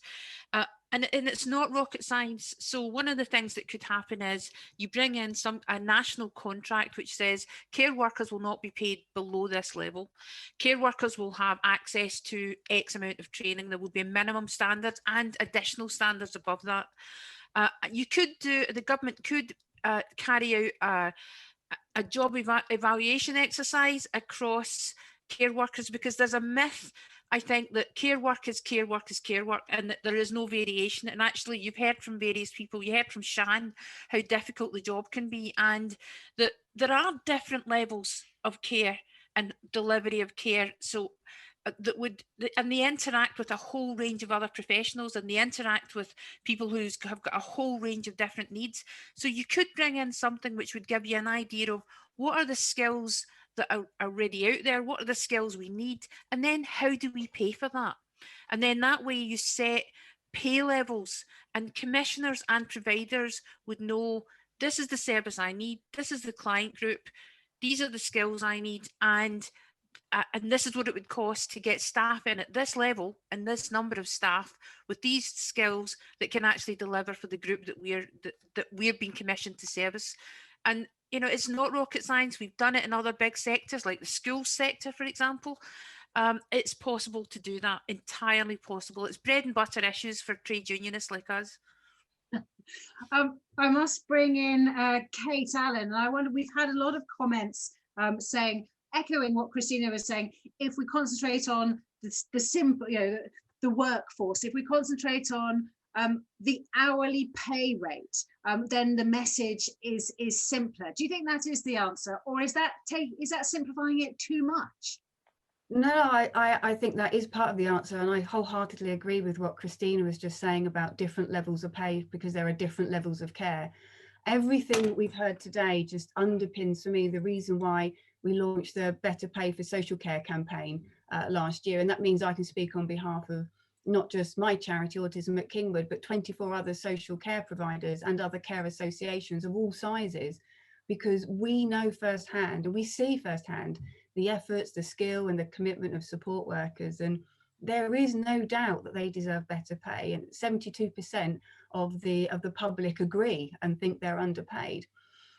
And it's not rocket science. So one of the things that could happen is you bring in a national contract which says care workers will not be paid below this level. Care workers will have access to X amount of training. There will be minimum standards and additional standards above that. The government could carry out a job evaluation exercise across care workers, because there's a myth, I think, that care work is care work is care work, and that there is no variation. And actually, you've heard from various people, you heard from Sian how difficult the job can be, and that there are different levels of care and delivery of care. So and they interact with a whole range of other professionals, and they interact with people who have got a whole range of different needs. So you could bring in something which would give you an idea of what are the skills that are already out there, what are the skills we need, and then how do we pay for that? And then that way you set pay levels, and commissioners and providers would know, this is the service I need, this is the client group, these are the skills I need, and this is what it would cost to get staff in at this level and this number of staff with these skills that can actually deliver for the group that we're being commissioned to service. And it's not rocket science. We've done it in other big sectors, like the school sector, for example. It's possible to do that, entirely possible. It's bread and butter issues for trade unionists like us. I must bring in Kate Allen. And I wonder, we've had a lot of comments saying, echoing what Christina was saying, if we concentrate on the simple, the workforce, if we concentrate on the hourly pay rate, then the message is simpler. Do you think that is the answer, or is that simplifying it too much? No, I think that is part of the answer, and I wholeheartedly agree with what Christina was just saying about different levels of pay, because there are different levels of care. Everything we've heard today just underpins for me the reason why we launched the Better Pay for Social Care campaign last year, and that means I can speak on behalf of not just my charity, Autism at Kingwood, but 24 other social care providers and other care associations of all sizes, because we know firsthand and we see firsthand the efforts, the skill and the commitment of support workers, and there is no doubt that they deserve better pay, and 72% of the public agree and think they're underpaid.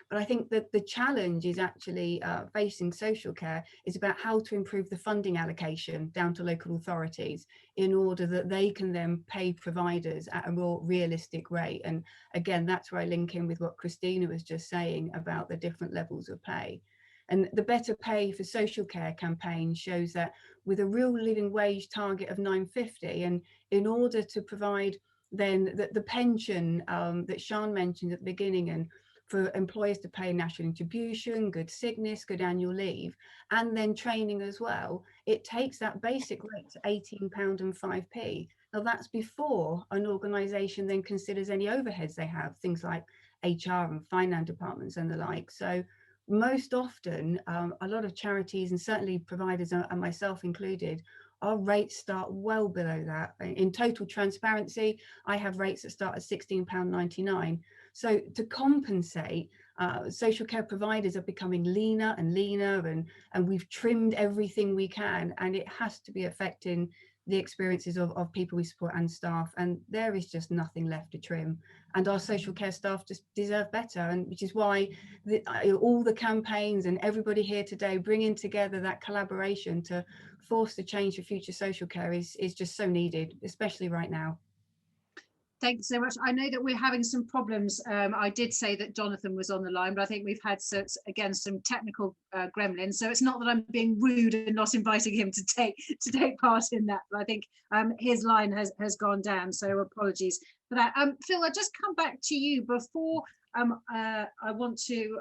But I think that the challenge is actually facing social care is about how to improve the funding allocation down to local authorities in order that they can then pay providers at a more realistic rate. And again, that's where I link in with what Christina was just saying about the different levels of pay. And the Better Pay for Social Care campaign shows that with a real living wage target of £9.50, and in order to provide then the pension that Sian mentioned at the beginning, and for employers to pay national contribution, good sickness, good annual leave, and then training as well, it takes that basic rate to £18.05. Now that's before an organisation then considers any overheads they have, things like HR and finance departments and the like. So most often, a lot of charities and certainly providers and myself included, our rates start well below that. In total transparency, I have rates that start at £16.99. So to compensate, social care providers are becoming leaner and leaner, and we've trimmed everything we can, and it has to be affecting the experiences of people we support and staff, and there is just nothing left to trim, and our social care staff just deserve better, and which is why all the campaigns and everybody here today bringing together that collaboration to force the change for future social care is just so needed, especially right now. Thanks so much. I know that we're having some problems. I did say that Jonathan was on the line, but I think we've had again some technical gremlins. So it's not that I'm being rude and not inviting him to take part in that, but I think his line has gone down. So apologies for that. Phil, I'll just come back to you before I want to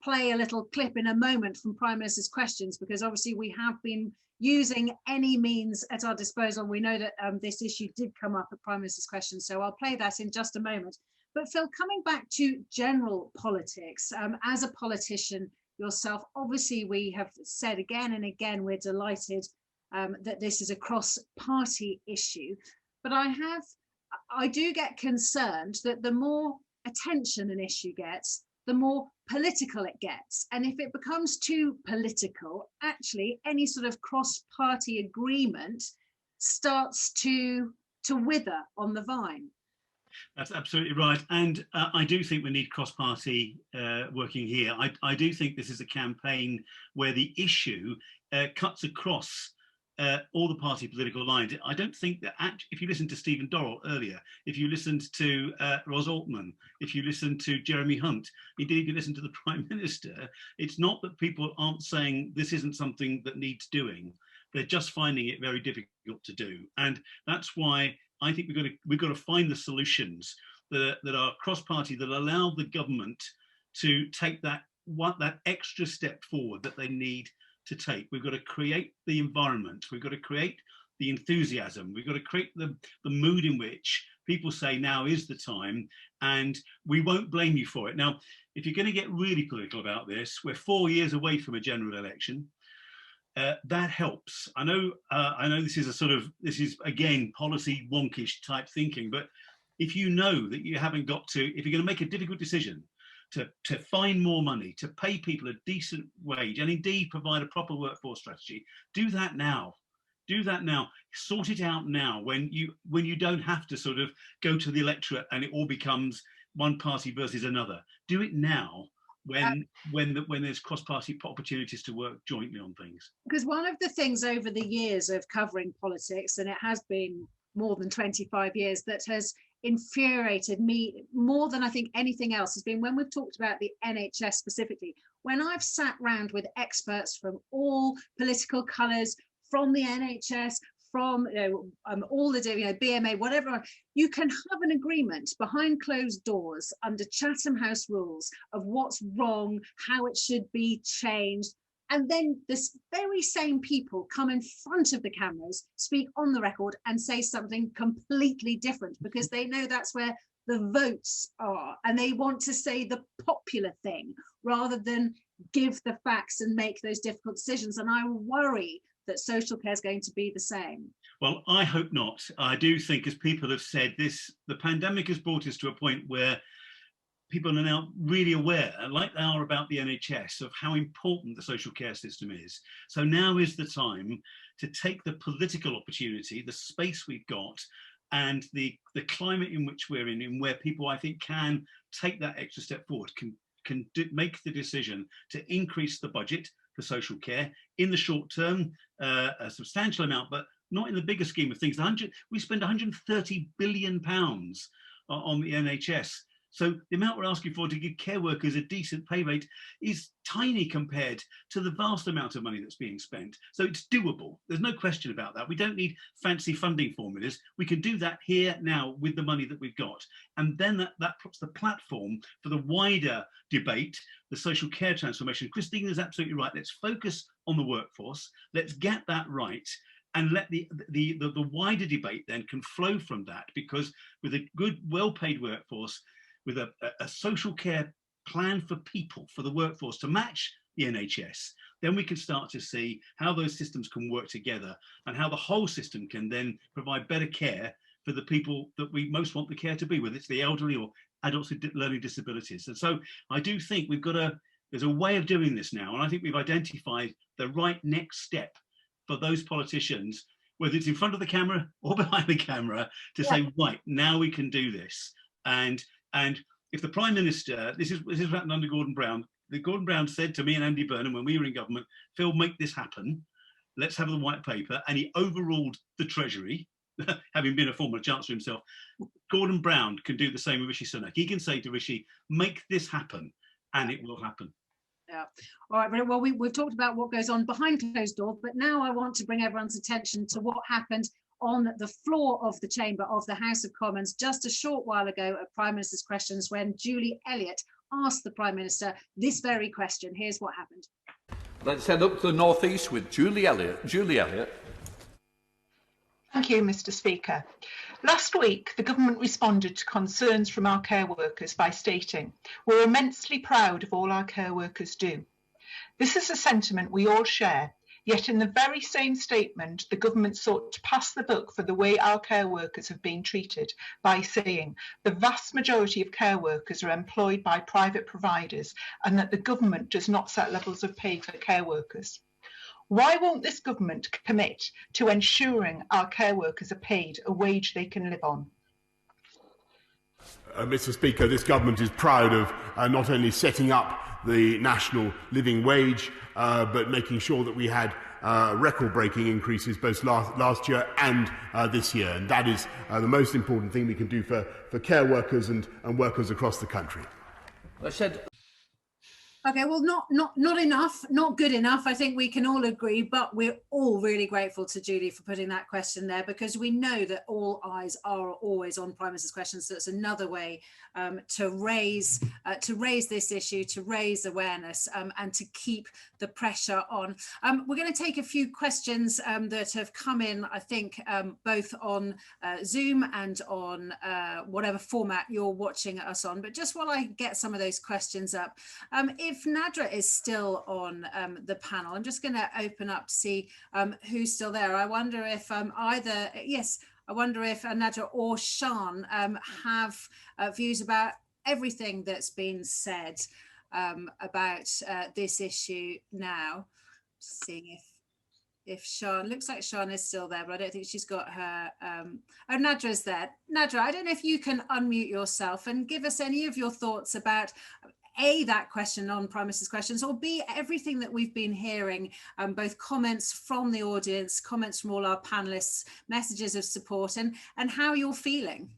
play a little clip in a moment from Prime Minister's questions, because obviously we have been using any means at our disposal. We know that this issue did come up at Prime Minister's questions, so I'll play that in just a moment. But Phil, coming back to general politics, as a politician yourself, obviously we have said again and again we're delighted that this is a cross-party issue, but I do get concerned that the more attention an issue gets, the more political it gets. And if it becomes too political, actually any sort of cross-party agreement starts to wither on the vine. That's absolutely right. And I do think we need cross-party working here. I do think this is a campaign where the issue cuts across all the party political lines. I don't think that if you listen to Stephen Dorrell earlier, if you listened to Ros Altman, if you listen to Jeremy Hunt, indeed if you listen to the Prime Minister, it's not that people aren't saying this isn't something that needs doing. They're just finding it very difficult to do. And that's why I think we've got to find the solutions that are cross-party, that allow the government to take that extra step forward that they need to take. We've got to create the environment, we've got to create the enthusiasm, we've got to create the mood in which people say now is the time, and we won't blame you for it. Now, if you're going to get really political about this, we're 4 years away from a general election. That helps. I know this is again policy wonkish type thinking, but if you know that you haven't got to, if you're going to make a difficult decision to find more money, to pay people a decent wage, and indeed provide a proper workforce strategy, do that now. Do that now. Sort it out now, when you don't have to sort of go to the electorate and it all becomes one party versus another. Do it now, when there's cross-party opportunities to work jointly on things. Because one of the things over the years of covering politics, and it has been more than 25 years, that has infuriated me more than I think anything else has been when we've talked about the NHS specifically, when I've sat round with experts from all political colours, from the NHS, from all the BMA, whatever. You can have an agreement behind closed doors under Chatham House rules of what's wrong, how it should be changed. And then this very same people come in front of the cameras, speak on the record and say something completely different, because they know that's where the votes are, and they want to say the popular thing rather than give the facts and make those difficult decisions. And I worry that social care is going to be the same. Well, I hope not. I do think, as people have said, the pandemic has brought us to a point where people are now really aware, like they are about the NHS, of how important the social care system is. So now is the time to take the political opportunity, the space we've got, and the climate in which we're in where people, I think, can take that extra step forward, can make the decision to increase the budget for social care in the short term, a substantial amount, but not in the bigger scheme of things. We spend £130 billion on the NHS. So the amount we're asking for to give care workers a decent pay rate is tiny compared to the vast amount of money that's being spent. So it's doable. There's no question about that. We don't need fancy funding formulas. We can do that here now with the money that we've got. And then that puts the platform for the wider debate, the social care transformation. Christine is absolutely right. Let's focus on the workforce. Let's get that right. And let the wider debate then can flow from that, because with a good, well-paid workforce, with a social care plan for people, for the workforce to match the NHS, then we can start to see how those systems can work together and how the whole system can then provide better care for the people that we most want the care to be, whether it's the elderly or adults with learning disabilities. And so I do think there's a way of doing this now, and I think we've identified the right next step for those politicians, whether it's in front of the camera or behind the camera, to say, right, now we can do this. And if the Prime Minister, this is happened under Gordon Brown. Gordon Brown said to me and Andy Burnham when we were in government, Phil, make this happen. Let's have the white paper. And he overruled the Treasury, having been a former Chancellor himself. Gordon Brown can do the same with Rishi Sunak. He can say to Rishi, make this happen, and it will happen. Yeah. All right. Well, we've talked about what goes on behind closed doors, but now I want to bring everyone's attention to what happened on the floor of the chamber of the House of Commons just a short while ago at Prime Minister's Questions, when Julie Elliott asked the Prime Minister this very question. Here's what happened. Let's head up to the northeast with Julie Elliott. Julie Elliott. Thank you, Mr. Speaker. Last week, the government responded to concerns from our care workers by stating, "We're immensely proud of all our care workers do." This is a sentiment we all share. Yet in the very same statement, the government sought to pass the buck for the way our care workers have been treated by saying the vast majority of care workers are employed by private providers and that the government does not set levels of pay for care workers. Why won't this government commit to ensuring our care workers are paid a wage they can live on? Mr. Speaker, this government is proud of not only setting up the national living wage, but making sure that we had record-breaking increases both last year and this year. And that is the most important thing we can do for care workers and workers across the country. I said... Okay, well, not enough, not good enough. I think we can all agree, but we're all really grateful to Julie for putting that question there, because we know that all eyes are always on Prime Minister's Questions. So it's another way to raise this issue, to raise awareness, and to keep the pressure on. We're going to take a few questions that have come in, I think, both on Zoom and on whatever format you're watching us on. But just while I get some of those questions up, if Nadra is still on the panel, I'm just going to open up to see who's still there. I wonder if I wonder if Nadra or Sian have views about everything that's been said about this issue now. Just seeing if Sian, looks like Sian is still there, but I don't think she's got her. Oh, Nadra's there. Nadra, I don't know if you can unmute yourself and give us any of your thoughts about A, that question on Prime Minister's Questions, or B, everything that we've been hearing, both comments from the audience, comments from all our panelists, messages of support, and how you're feeling.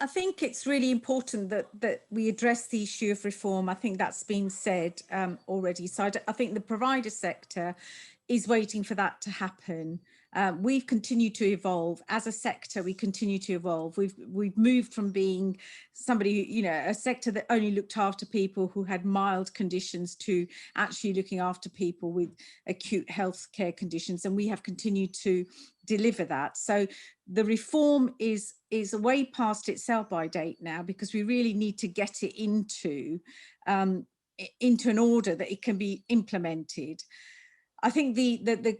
I think it's really important that we address the issue of reform. I think that's been said already. So I think the provider sector is waiting for that to happen. We've continued to evolve as a sector. We continue to evolve. We've moved from being somebody, you know, a sector that only looked after people who had mild conditions to actually looking after people with acute health care conditions, and we have continued to deliver that. So the reform is way past its sell-by date now, because we really need to get it into an order that it can be implemented. I think the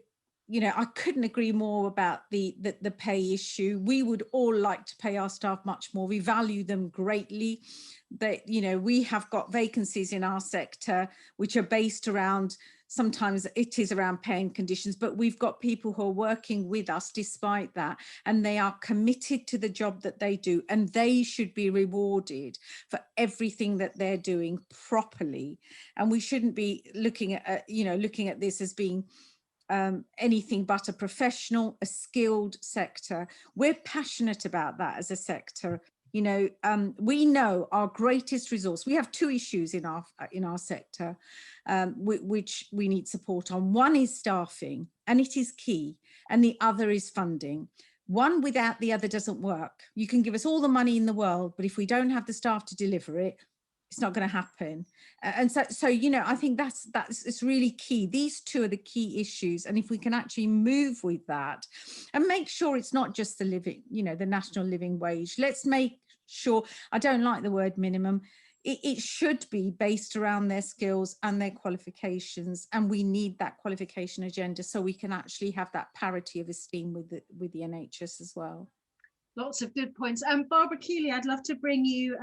you know, I couldn't agree more about the pay issue. We would all like to pay our staff much more. We value them greatly. That, you know, we have got vacancies in our sector which are based around, sometimes it is around pay and conditions, but we've got people who are working with us despite that, and they are committed to the job that they do, and they should be rewarded for everything that they're doing properly. And we shouldn't be looking at this as being anything but a professional, a skilled sector. We're passionate about that as a sector. You know, we know our greatest resource. We have two issues in our sector, which we need support on. One is staffing, and it is key, and the other is funding. One without the other doesn't work. You can give us all the money in the world, but if we don't have the staff to deliver it, it's not going to happen. And so you know, I think that's it's really key. These two are the key issues, and if we can actually move with that and make sure it's not just the living, you know, the national living wage. Let's make sure, I don't like the word minimum. It should be based around their skills and their qualifications, and we need that qualification agenda so we can actually have that parity of esteem with the NHS as well. Lots of good points. Barbara Keeley, I'd love to bring you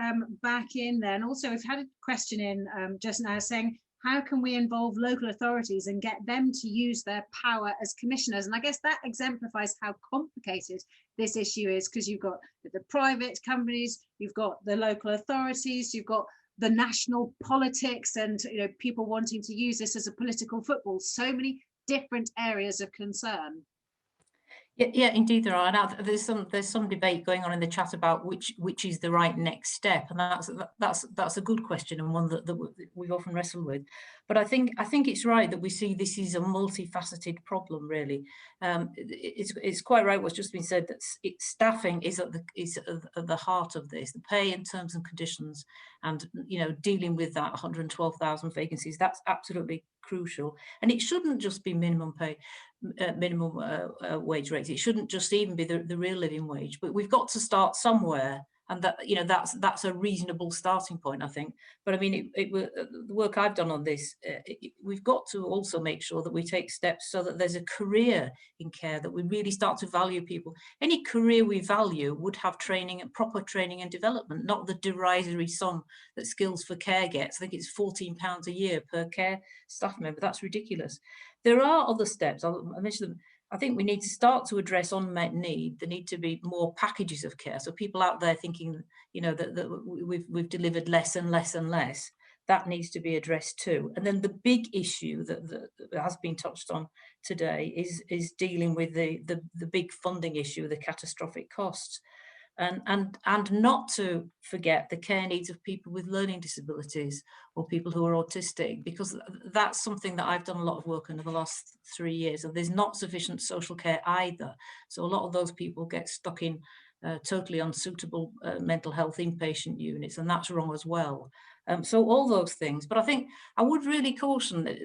back in there. And also, we've had a question in just now saying, how can we involve local authorities and get them to use their power as commissioners? And I guess that exemplifies how complicated this issue is, because you've got the private companies, you've got the local authorities, you've got the national politics, and, you know, people wanting to use this as a political football. So many different areas of concern. Yeah, indeed there are. Now, there's some debate going on in the chat about which is the right next step, and that's a good question, and one that we've often wrestled with. But I think it's right that we see this is a multifaceted problem. Really, it's quite right what's just been said, that staffing is at the heart of this. The pay and terms and conditions, and, you know, dealing with that 112,000 vacancies, that's absolutely crucial. And it shouldn't just be minimum pay, minimum wage rates. It shouldn't just even be the real living wage. But we've got to start somewhere, and that, you know, that's a reasonable starting point, I think. But I mean, the work I've done on this, we've got to also make sure that we take steps so that there's a career in care, that we really start to value people. Any career we value would have training and proper training and development, not the derisory sum that Skills for Care gets. I think it's £14 a year per care staff member. That's ridiculous. There are other steps. I mentioned them. I think we need to start to address unmet need. There need to be more packages of care. So people out there thinking, you know, that we've delivered less and less and less, that needs to be addressed too. And then the big issue that has been touched on today is dealing with the big funding issue, the catastrophic costs. And not to forget the care needs of people with learning disabilities or people who are autistic, because that's something that I've done a lot of work in the last 3 years, and there's not sufficient social care either. So a lot of those people get stuck in totally unsuitable mental health inpatient units, and that's wrong as well. So all those things. But I think I would really caution that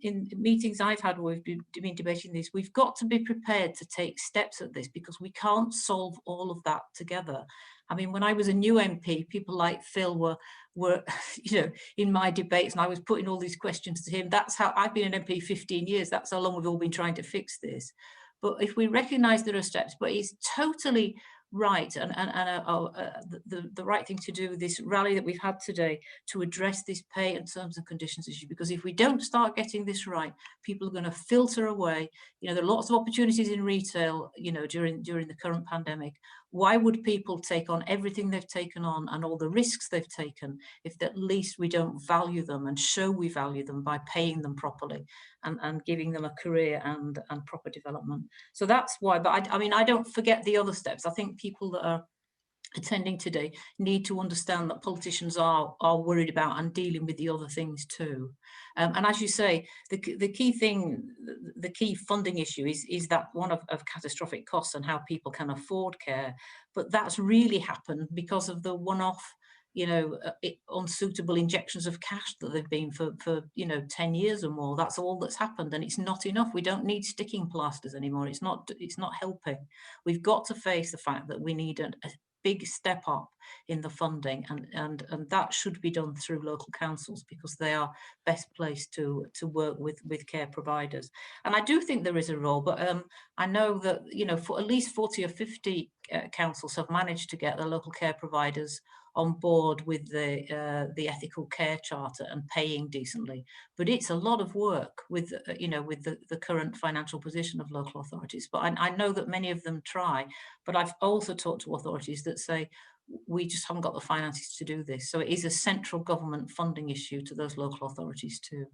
in meetings I've had where we've been debating this, we've got to be prepared to take steps at this, because we can't solve all of that together. I mean, when I was a new MP, people like Phil were you know, in my debates, and I was putting all these questions to him. That's how I've been an MP 15 years. That's how long we've all been trying to fix this. But if we recognise there are steps, but it's totally right, and the right thing to do with this rally that we've had today to address this pay and terms and conditions issue, because if we don't start getting this right, people are going to filter away. You know, there are lots of opportunities in retail, you know, during the current pandemic. Why would people take on everything they've taken on and all the risks they've taken if at least we don't value them and show we value them by paying them properly and giving them a career and proper development? So that's why. But I mean, I don't forget the other steps. I think people that are attending today need to understand that politicians are worried about and dealing with the other things too. And as you say, the key thing, the key funding issue is that one of catastrophic costs and how people can afford care. But that's really happened because of the one-off, unsuitable injections of cash that they've been for 10 years or more. That's all that's happened, and it's not enough. We don't need sticking plasters anymore. It's not helping. We've got to face the fact that we need a big step up in the funding, and that should be done through local councils, because they are best placed to work with care providers. And I do think there is a role, but I know that for at least 40 or 50 councils have managed to get the local care providers on board with the ethical care charter and paying decently. But it's a lot of work with the current financial position of local authorities. But I know that many of them try, but I've also talked to authorities that say we just haven't got the finances to do this. So it is a central government funding issue to those local authorities too.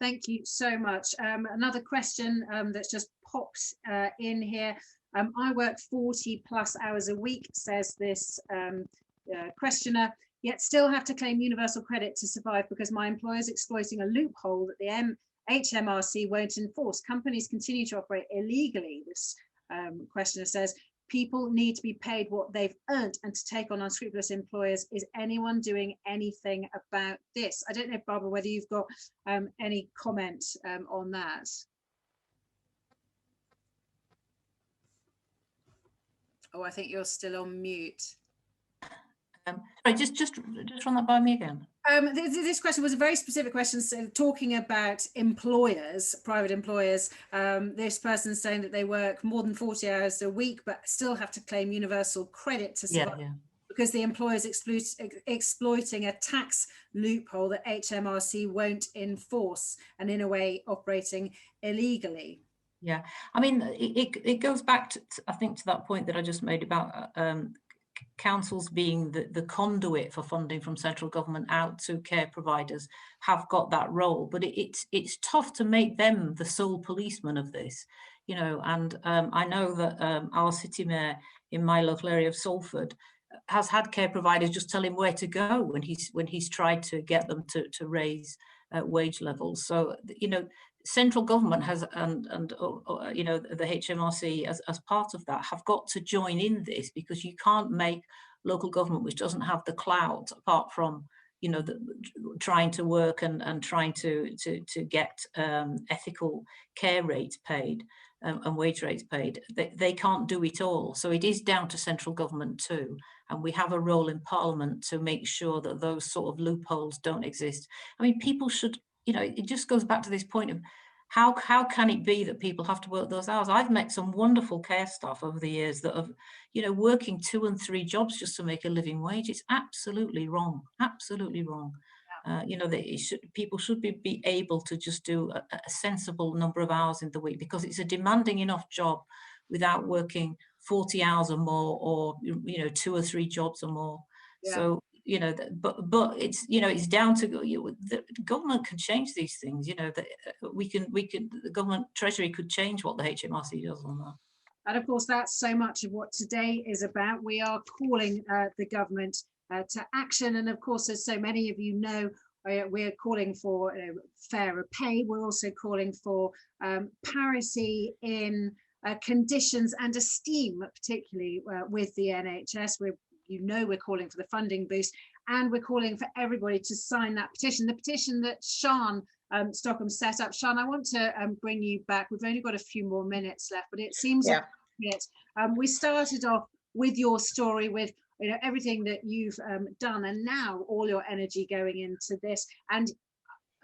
Thank you so much. Another question that's just popped in here. I work 40 plus hours a week, says this questioner, yet still have to claim universal credit to survive because my employer is exploiting a loophole that the HMRC won't enforce. Companies continue to operate illegally. This questioner says people need to be paid what they've earned and to take on unscrupulous employers. Is anyone doing anything about this? I don't know, Barbara, whether you've got any comment on that. Oh, I think you're still on mute. Sorry, just run that by me again. This question was a very specific question, so talking about employers, private employers. This person saying that they work more than 40 hours a week, but still have to claim universal credit to survive because the employer is exploiting a tax loophole that HMRC won't enforce, and in a way operating illegally. Yeah, I mean, it goes back to, I think, to that point that I just made about councils being the conduit for funding from central government out to care providers have got that role, but it's tough to make them the sole policeman of this, and I know that our city mayor in my local area of Salford has had care providers just tell him where to go when he's tried to get them to raise wage levels. So central government has and the HMRC as part of that have got to join in this, because you can't make local government, which doesn't have the clout apart from trying to work and trying to get ethical care rates paid and wage rates paid. They can't do it all. So it is down to central government too. And we have a role in Parliament to make sure that those sort of loopholes don't exist. I mean, people should, it just goes back to this point of how can it be that people have to work those hours? I've met some wonderful care staff over the years that have, working 2 and 3 jobs just to make a living wage. It's absolutely wrong, absolutely wrong. People should be able to just do a sensible number of hours in the week, because it's a demanding enough job without working 40 hours or more, or 2 or 3 jobs or more. Yeah. So but it's it's down to the government can change these things. That the government treasury could change what the HMRC does on that. And of course, that's so much of what today is about. We are calling the government to action, and of course, as so many of you know, we're calling for fairer pay. We're also calling for parity in conditions and esteem, particularly with the NHS. We're calling for the funding boost, and we're calling for everybody to sign that petition, the petition that Sian Stockham set up. Sian, I want to bring you back. We've only got a few more minutes left, but it seems like we started off with your story, with everything that you've done, and now all your energy going into this. And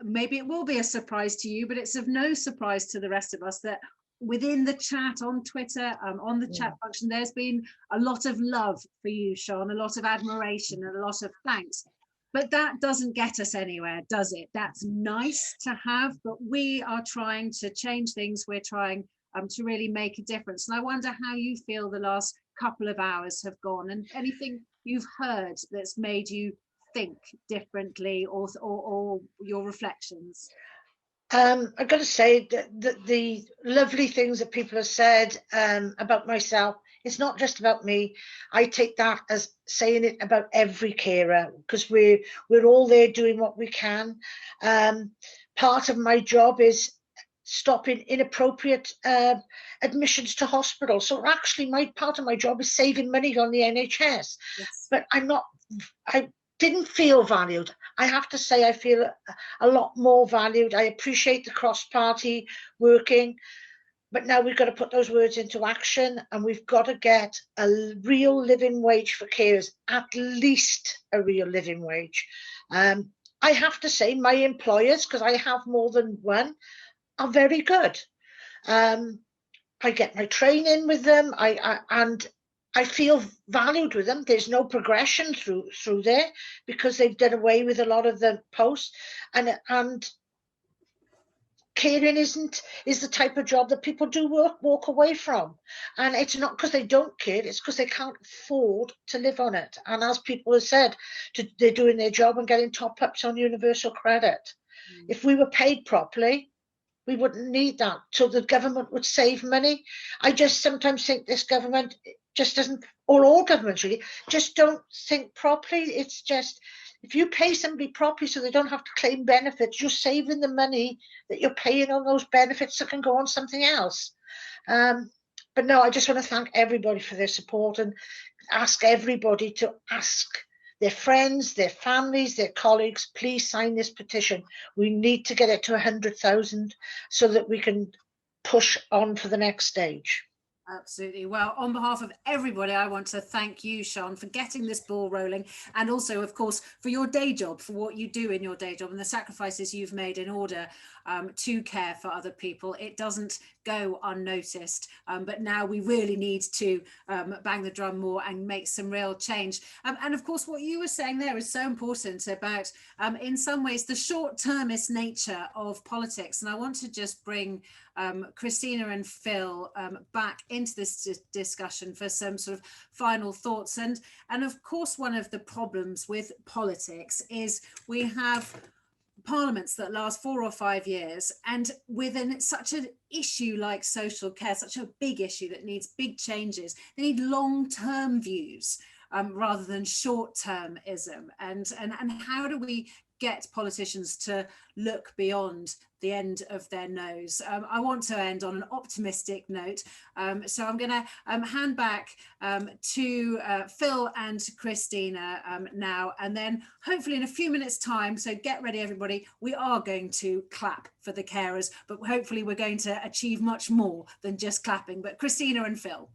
maybe it will be a surprise to you, but it's of no surprise to the rest of us that within the chat on Twitter, on the chat function, there's been a lot of love for you, Sian, a lot of admiration and a lot of thanks. But that doesn't get us anywhere, does it? That's nice to have, but we are trying to change things. We're trying to really make a difference. And I wonder how you feel the last couple of hours have gone, and anything you've heard that's made you think differently, or your reflections. I've got to say that the lovely things that people have said about myself It's not just about me. I take that as saying it about every carer, because we're all there doing what we can. Part of my job is stopping inappropriate admissions to hospital. So actually, part of my job is saving money on the NHS. Yes. But I didn't feel valued. I have to say I feel a lot more valued. I appreciate the cross-party working, but now we've got to put those words into action, and we've got to get a real living wage for carers, at least a real living wage. I have to say my employers, because I have more than one, are very good. I get my training with them, and I feel valued with them. There's no progression through there because they've done away with a lot of the posts, and caring is the type of job that people do walk away from, and it's not because they don't care, it's because they can't afford to live on it. And as people have said, they're doing their job and getting top-ups on universal credit. If we were paid properly, we wouldn't need that, so the government would save money. I just sometimes think this government just doesn't, or all governments really, just don't think properly. It's just, if you pay somebody properly so they don't have to claim benefits, you're saving the money that you're paying on those benefits that can go on something else. But no, I just want to thank everybody for their support and ask everybody to ask their friends, their families, their colleagues, please sign this petition. We need to get it to 100,000 so that we can push on for the next stage. Absolutely. Well, on behalf of everybody, I want to thank you, Sian, for getting this ball rolling, and also, of course, for your day job, for what you do in your day job and the sacrifices you've made in order to care for other people. It doesn't go unnoticed, but now we really need to bang the drum more and make some real change. And of course, what you were saying there is so important about, in some ways, the short-termist nature of politics. And I want to just bring Christina and Phil back into this discussion for some sort of final thoughts. And of course, one of the problems with politics is we have parliaments that last 4 or 5 years, and within such an issue like social care, such a big issue that needs big changes, they need long-term views rather than short-termism. And how do we get politicians to look beyond the end of their nose? I want to end on an optimistic note, so I'm going to hand back to Phil and Christina now, and then hopefully in a few minutes time, so get ready everybody, we are going to clap for the carers, but hopefully we're going to achieve much more than just clapping. But Christina and Phil.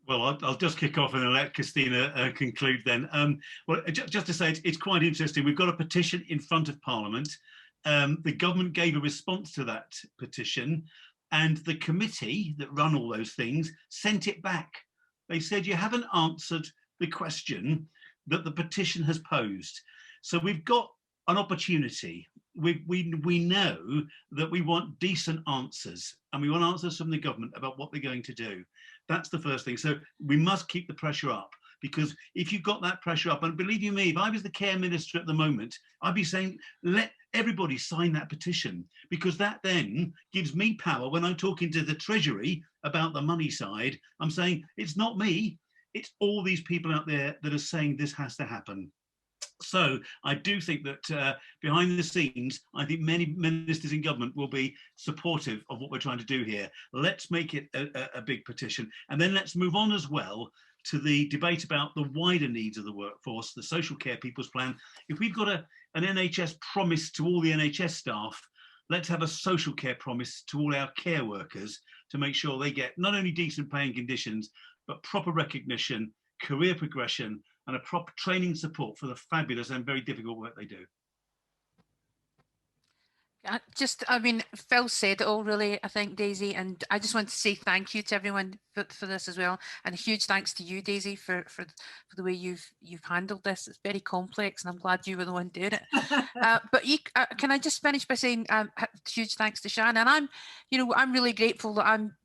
Well, I'll just kick off and let Christina conclude then. Well, just to say, it's quite interesting. We've got a petition in front of Parliament. The government gave a response to that petition, and the committee that run all those things sent it back. They said, you haven't answered the question that the petition has posed. So we've got an opportunity. We know that we want decent answers, and we want answers from the government about what they're going to do. That's the first thing. So we must keep the pressure up, because if you've got that pressure up, and believe you me, if I was the care minister at the moment, I'd be saying, let everybody sign that petition, because that then gives me power when I'm talking to the Treasury about the money side. I'm saying, it's not me, it's all these people out there that are saying this has to happen. So I do think that behind the scenes, I think many ministers in government will be supportive of what we're trying to do here. Let's make it a big petition, and then let's move on as well to the debate about the wider needs of the workforce, the social care people's plan. If we've got an NHS promise to all the NHS staff, let's have a social care promise to all our care workers to make sure they get not only decent paying conditions, but proper recognition, career progression, and a proper training support for the fabulous and very difficult work they do. I mean, Phil said it all really, I think, Daisy, and I just want to say thank you to everyone for this as well, and a huge thanks to you, Daisy, for the way you've handled this. It's very complex, and I'm glad you were the one doing it. But can I just finish by saying huge thanks to Sian, and I'm really grateful that I'm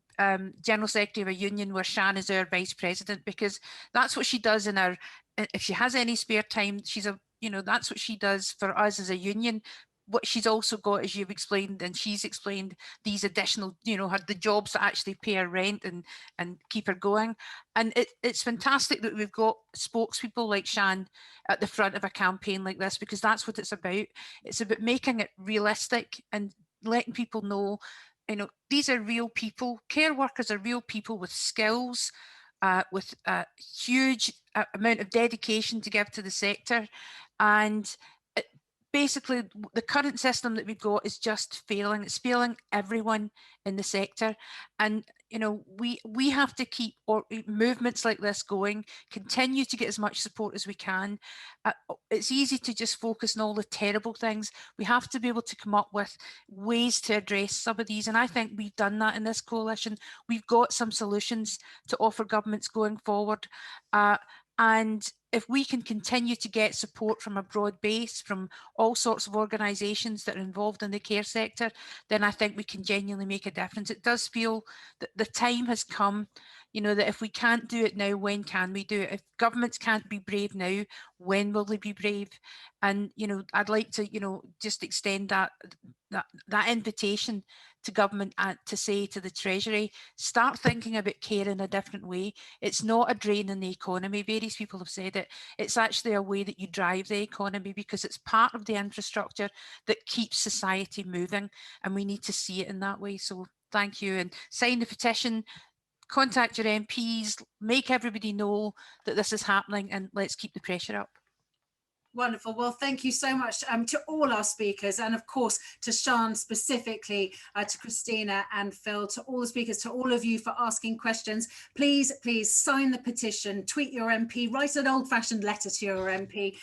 General Secretary of a union where Sian is our Vice President, because that's what she does in our, if she has any spare time, that's what she does for us as a union, what she's also got, as you've explained and she's explained, these additional, the jobs that actually pay her rent and keep her going. And it's fantastic that we've got spokespeople like Sian at the front of a campaign like this, because that's what it's about. It's about making it realistic and letting people know, these are real people. Care workers are real people with skills, with a huge amount of dedication to give to the sector. And basically, the current system that we've got is just failing. It's failing everyone in the sector. And, we have to keep movements like this going, continue to get as much support as we can. It's easy to just focus on all the terrible things. We have to be able to come up with ways to address some of these. And I think we've done that in this coalition. We've got some solutions to offer governments going forward. And if we can continue to get support from a broad base, from all sorts of organisations that are involved in the care sector, then I think we can genuinely make a difference. It does feel that the time has come, that if we can't do it now, when can we do it? If governments can't be brave now, when will they be brave? And, I'd like to, just extend that invitation to government to say to the Treasury, start thinking about care in a different way. It's not a drain in the economy. Various people have said it. It's actually a way that you drive the economy, because it's part of the infrastructure that keeps society moving, and we need to see it in that way. So thank you, and sign the petition, contact your MPs, make everybody know that this is happening, and let's keep the pressure up. Wonderful. Well, thank you so much to all our speakers, and of course to Sian specifically, to Christina and Phil, to all the speakers, to all of you for asking questions. Please sign the petition, tweet your MP, write an old-fashioned letter to your MP.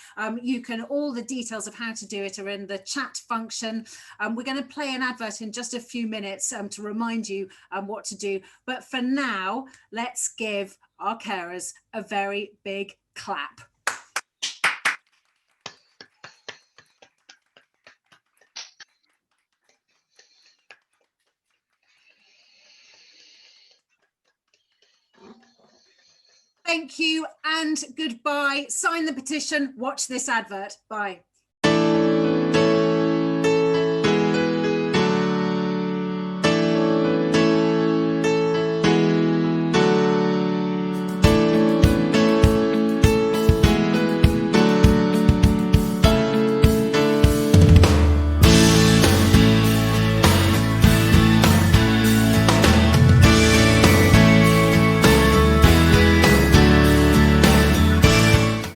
All the details of how to do it are in the chat function. We're going to play an advert in just a few minutes to remind you what to do. But for now, let's give our carers a very big clap. Thank you and goodbye. Sign the petition, watch this advert. Bye.